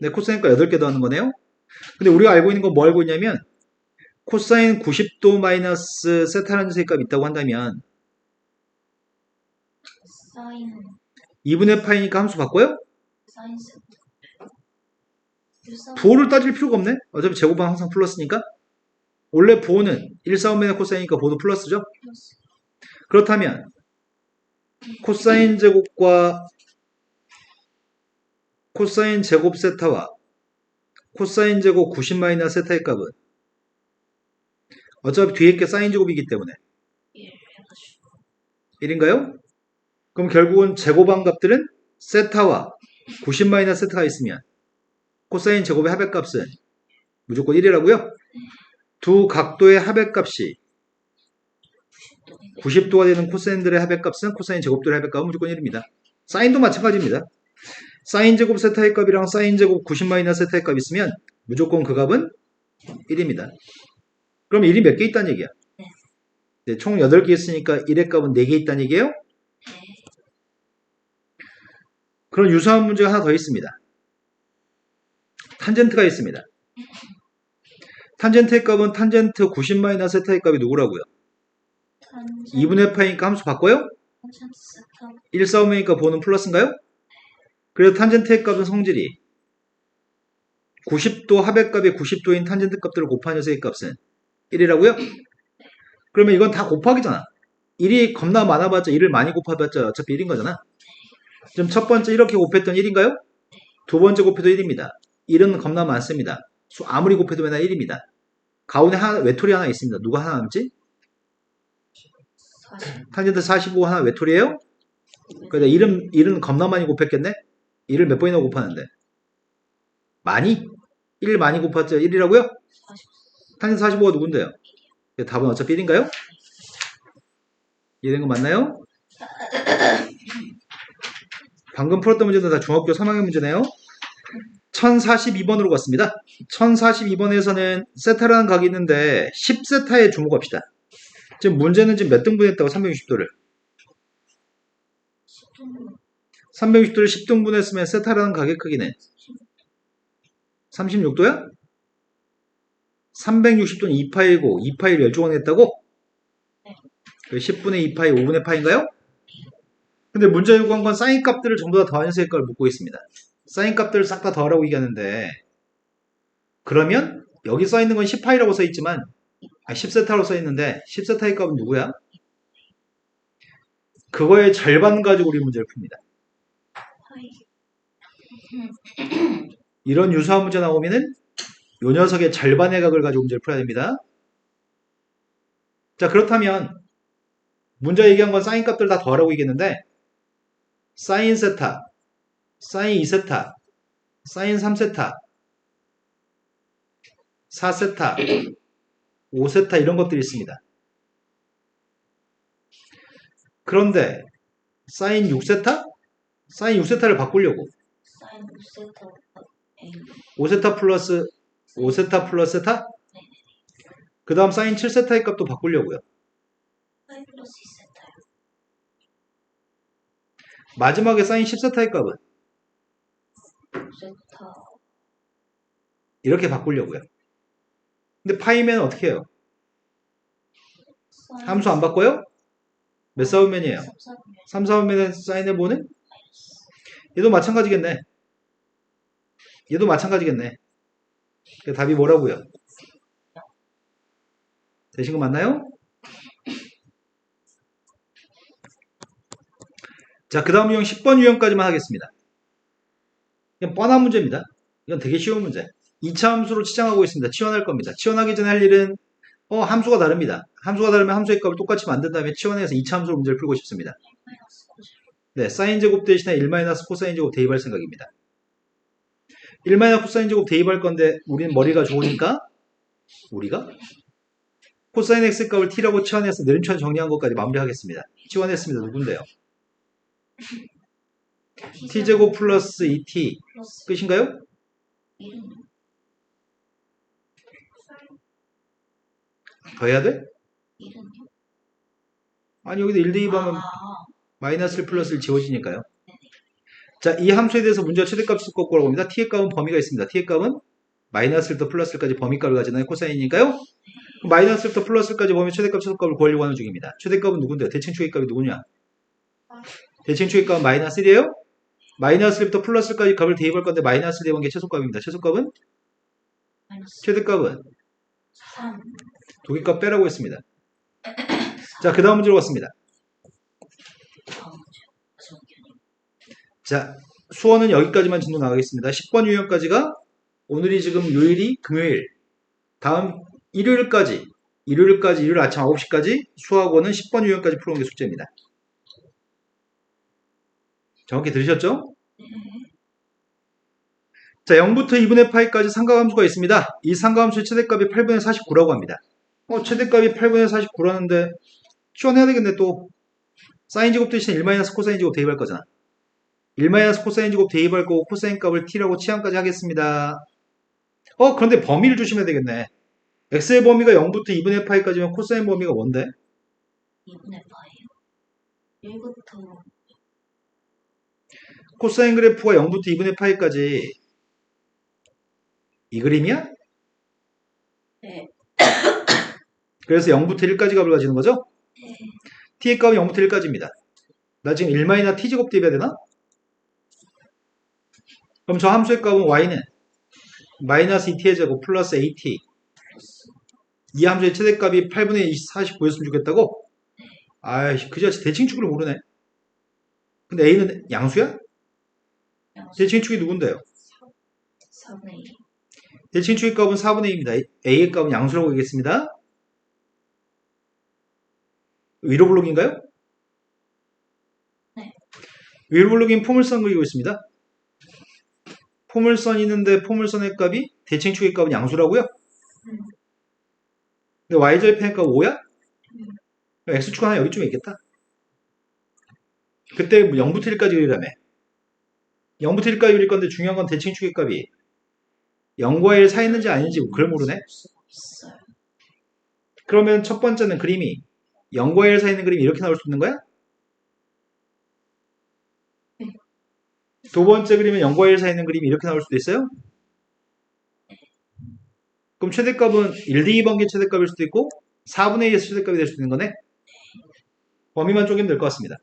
S1: 네, 코사인 값 8개 더하는 거네요. 근데 우리가 알고 있는 건 뭐 알고 있냐면 코사인 90도 마이너스 세타라는 녀석의 값이 있다고 한다면
S2: 사인
S1: 2분의 파이니까 함수 바꿔요?
S2: 사인 세타
S1: 부호를 따질 필요가 없네. 어차피 제곱은 항상 플러스니까. 원래 부호는 1사분면의 코사인이니까 부호도 플러스죠.
S2: 플러스
S1: 그렇다면 코사인 제곱과 코사인 제곱 세타와 코사인 제곱 90 마이너스 세타의 값은 어차피 뒤에 게 사인 제곱이기 때문에
S2: 1 해가지고
S1: 1인가요? 그럼 결국은 제곱한 값들은 세타와 90 마이너스 세타가 있으면 코사인 제곱의 합의값은 무조건 1이라고요? 두 각도의 합의값이 90도가 되는 코사인들의 합의값은 코사인 제곱들의 합의값은 무조건 1입니다. 사인도 마찬가지입니다. 사인 제곱 세타의 값이랑 사인 제곱 90 마이너스 세타의 값이 있으면 무조건 그 값은 1입니다. 그럼 1이 몇 개 있다는 얘기야? 네, 총 8개 있으니까 1의 값은 4개 있다는 얘기예요? 그런 유사한 문제가 하나 더 있습니다. 탄젠트가 있습니다. 탄젠트의 값은 탄젠트 90 마이너스 세타의 값이 누구라고요? 2분의 파이니까 함수 바꿔요?
S2: 탄젠트 세타
S1: 1 싸움이니까 보는 플러스인가요? 그래서 탄젠트의 값은 성질이 90도 합의값이 90도인 탄젠트 값들을 곱한 녀석의 값은 1이라고요? 그러면 이건 다 곱하기잖아. 1이 겁나 많아봤자 1을 많이 곱해봤자 어차피 1인 거잖아. 지금 첫 번째 이렇게 곱했던 1인가요? 두 번째 곱해도 1입니다. 1은 겁나 많습니다. 아무리 곱해도 맨날 1입니다. 가운데 하나, 외톨이 하나 있습니다. 누가 하나 남지?
S2: 40
S1: 탄젠트 45 하나 외톨이에요? 그러니까 1은 겁나 많이 곱했겠네? 1을 몇 번이나 곱하는데? 많이? 1 많이 곱했죠? 1이라고요?
S2: 40
S1: 탄젠트 45가 누군데요? 답은 어차피 1인가요? 이해된 거 맞나요? 방금 풀었던 문제는 다 중학교 3학년 문제네요. 1042번으로 갔습니다. 1042번에서는 세타라는 각이 있는데 10세타에 주목합시다. 지금 문제는 지금 몇 등분했다고 360도를?
S2: 10분
S1: 360도를 10등분했으면 세타라는 각의 크기는 36도야? 360도는 2파이고 2파이를 10조각 냈다고?
S2: 네.
S1: 10분의 2파이 5분의 파인가요? 근데 문제 요구한 건 사인 값들을 전부 다 더하는 셈의 값을 묻고 있습니다. 사인 값들을 싹 다 더하라고 얘기하는데 그러면 여기 써있는 건 10파이라고 써있지만 10세타로 써있는데 10세타의 값은 누구야? 그거의 절반 가지고 우리 문제를 풉니다.
S2: 파이
S1: 이런 유사한 문제 나오면은 요 녀석의 절반의 각을 가지고 문제를 풀어야 됩니다. 자, 그렇다면 문제 얘기한 건 사인 값들 다 더하라고 얘기했는데 사인 세타, 사인 2세타, 사인 3세타, 4세타, 5세타 이런 것들이 있습니다. 그런데 사인 6세타? 사인 6세타를 바꾸려고
S2: 사인 5세타 A
S1: 5세타 플러스 5세타 플러스 세타? 그 다음 사인 7세타의 값도 바꾸려고요.
S2: 파이 플러스 2세타요
S1: 마지막에 사인 10세타의 값은
S2: 5세타
S1: 이렇게 바꾸려고요. 근데 파이면 어떻게 해요? 함수 안 바꿔요? 몇 사분면이에요? 3 사분면에 사인해보는? 얘도 마찬가지겠네. 얘도 마찬가지겠네. 답이 뭐라고요? 되신 거 맞나요? 자, 그 다음 유형 10번 유형까지만 하겠습니다. 이건 뻔한 문제입니다. 이건 되게 쉬운 문제. 2차 함수로 치장하고 있습니다. 치환할 겁니다. 치환하기 전에 할 일은 함수가 다릅니다. 함수가 다르면 함수의 값을 똑같이 만든 다음에 치환해서 2차 함수로 문제를 풀고 싶습니다. 네, 사인 제곱 대신에 1 코사인 제곱 대입할 생각입니다. 1 코사인 제곱 대입할 건데 우리는 머리가 좋으니까 우리가 코사인 x 값을 t라고 치환해서 내림치환 정리한 것까지 마무리하겠습니다. 치환했습니다. 누군데요? t제곱 플러스 2t
S2: 플러스
S1: 끝인가요?
S2: 1은
S1: 더 해야 돼?
S2: 1은요?
S1: 아니 여기다 1 대입하면 마이너스 1 플러스 1 지워지니까요. 자, 이 함수에 대해서 문제가 최대값을 꺾으라고 합니다. t의 값은 범위가 있습니다. t의 값은 마이너스 1부터 플러스 1까지 범위값을 가지는 코사인이니까요. 마이너스 1부터 플러스 1까지 범위 최대값 최소값을 구하려고 하는 중입니다. 최대값은 누군데요? 대칭 최대값이 누구냐? 대칭 최대값은 마이너스 1이에요? 마이너스 1부터 플러스 1까지 값을 대입할 건데 마이너스 1 대입한 게 최소값입니다. 최소값은?
S2: 마이너스
S1: 최대값은?
S2: 3
S1: 도기값 빼라고 했습니다. 자, 그 다음 문제로 갔습니다.
S2: 다음 문제 마지막 견이
S1: 자, 수원은 여기까지만 진도 나가겠습니다. 10번 유형까지가 오늘이 지금 요일이 금요일, 다음 일요일까지 일요일 아침 9시까지 수학원은 10번 유형까지 풀어온 게 숙제입니다. 정확히 들으셨죠? 자, 0부터 2분의 파이까지 삼각함수가 있습니다. 이 삼각함수의 최대값이 8분의 49라고 합니다. 최대값이 8분의 49라는데 시원해야 되겠네 또. 사인 제곱 대신 1 마이너스 코사인 제곱 대입할 거잖아. 1 마이너스 코사인 제곱 대입할 거고 코사인 값을 t라고 치환까지 하겠습니다. 그런데 범위를 조심해야 되겠네. x의 범위가 0부터 2분의 파이까지면 코사인 범위가 뭔데?
S2: 2분의 파이요. 1부터
S1: 코사인 그래프가 0부터 2분의 파이까지 이 그림이야?
S2: 네.
S1: 그래서 0부터 1까지 값을 가지는 거죠?
S2: 네.
S1: t의 값은 0부터 1까지입니다. 나 지금 1 마이너스 t 제곱 대입해야 되나? 그럼 저 함수의 값은 y는 마이너스 2t의 제곱 플러스 at. 이 함수의 최대값이 8분의 49였으면 좋겠다고? 아이씨, 그 자체 대칭축을 모르네. 근데 a는 양수야?
S2: 양수
S1: 대칭축이 누군데요?
S2: 4분의 1.
S1: 대칭축의 값은 4분의 2입니다. a의 값은 양수라고 하겠습니다. 위로 블록인가요?
S2: 네.
S1: 위로 블록인 포물선 그리고 있습니다. 포물선 있는데 포물선의 값이 대칭축의 값은 양수라고요? 근데 y절편의 값 5야? x축 하나 여기쯤에 있겠다. 그때 0부터 1까지 그리라며. 0부터 1까지 그릴 건데 중요한 건 대칭축의 값이 0과 1 사이 있는지 아닌지 그걸 모르네.
S2: 없어요.
S1: 그러면 첫 번째는 그림이 0과 1 사이 있는 그림이 이렇게 나올 수 있는 거야?
S2: 네.
S1: 두 번째 그림은 0과 1 사이 있는 그림이 이렇게 나올 수도 있어요? 그럼 최대값은 1d2번개 최대값일 수도 있고 4분의 2에서 최대값이 될 수도 있는 거네? 범위만 쪼개면 될 것 같습니다.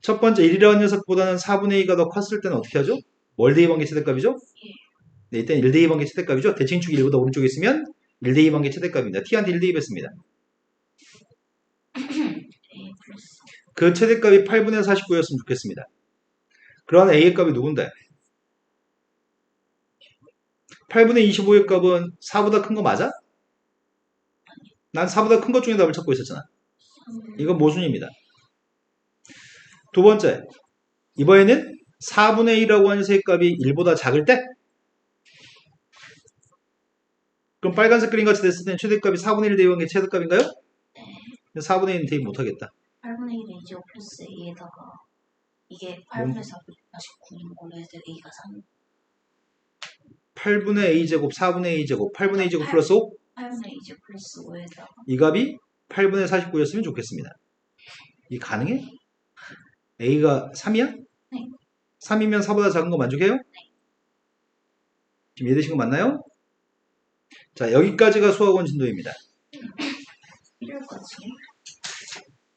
S1: 첫 번째 1이라는 녀석보다는 4분의 2가 더 컸을 때는 어떻게 하죠? 뭘 d2번개 최대값이죠? 네, 일단 1d2번개 최대값이죠? 대칭축이 1보다 오른쪽에 있으면 1d2번개 최대값입니다. t한테 1 대입했습니다.
S2: A 플러스
S1: 그 최대값이 8분의 49였으면 좋겠습니다. 그러한 a의 값이 누군데? 8분의 25의 값은 4보다 큰 거 맞아? 난 4보다 큰 것 중에 답을 찾고 있었잖아. 이건 모순입니다. 두 번째, 이번에는 4분의 1이라고 하는 세 값이 1보다 작을 때? 그럼 빨간색 그림 같이 됐을 때는 최대값이 4분의 1 대입한 게 최대값인가요?
S2: 네.
S1: 4분의 1은 대입 못하겠다.
S2: 8분의 1에 2제곱 플러스 A에다가 이게 8분의 49인 걸로 해서 A가 3.
S1: 8분의 a제곱, 4분의 a제곱, 8분의 a제곱 플러스 5?
S2: 8분의 2제곱 플러스 5에다가
S1: 이 값이 8분의 49였으면 좋겠습니다. 이 가능해? a가 3이야?
S2: 네.
S1: 3이면 4보다 작은 거 만족해요? 지금 이해되신 거 맞나요? 자, 여기까지가 수학원 진도입니다.
S2: 이럴까지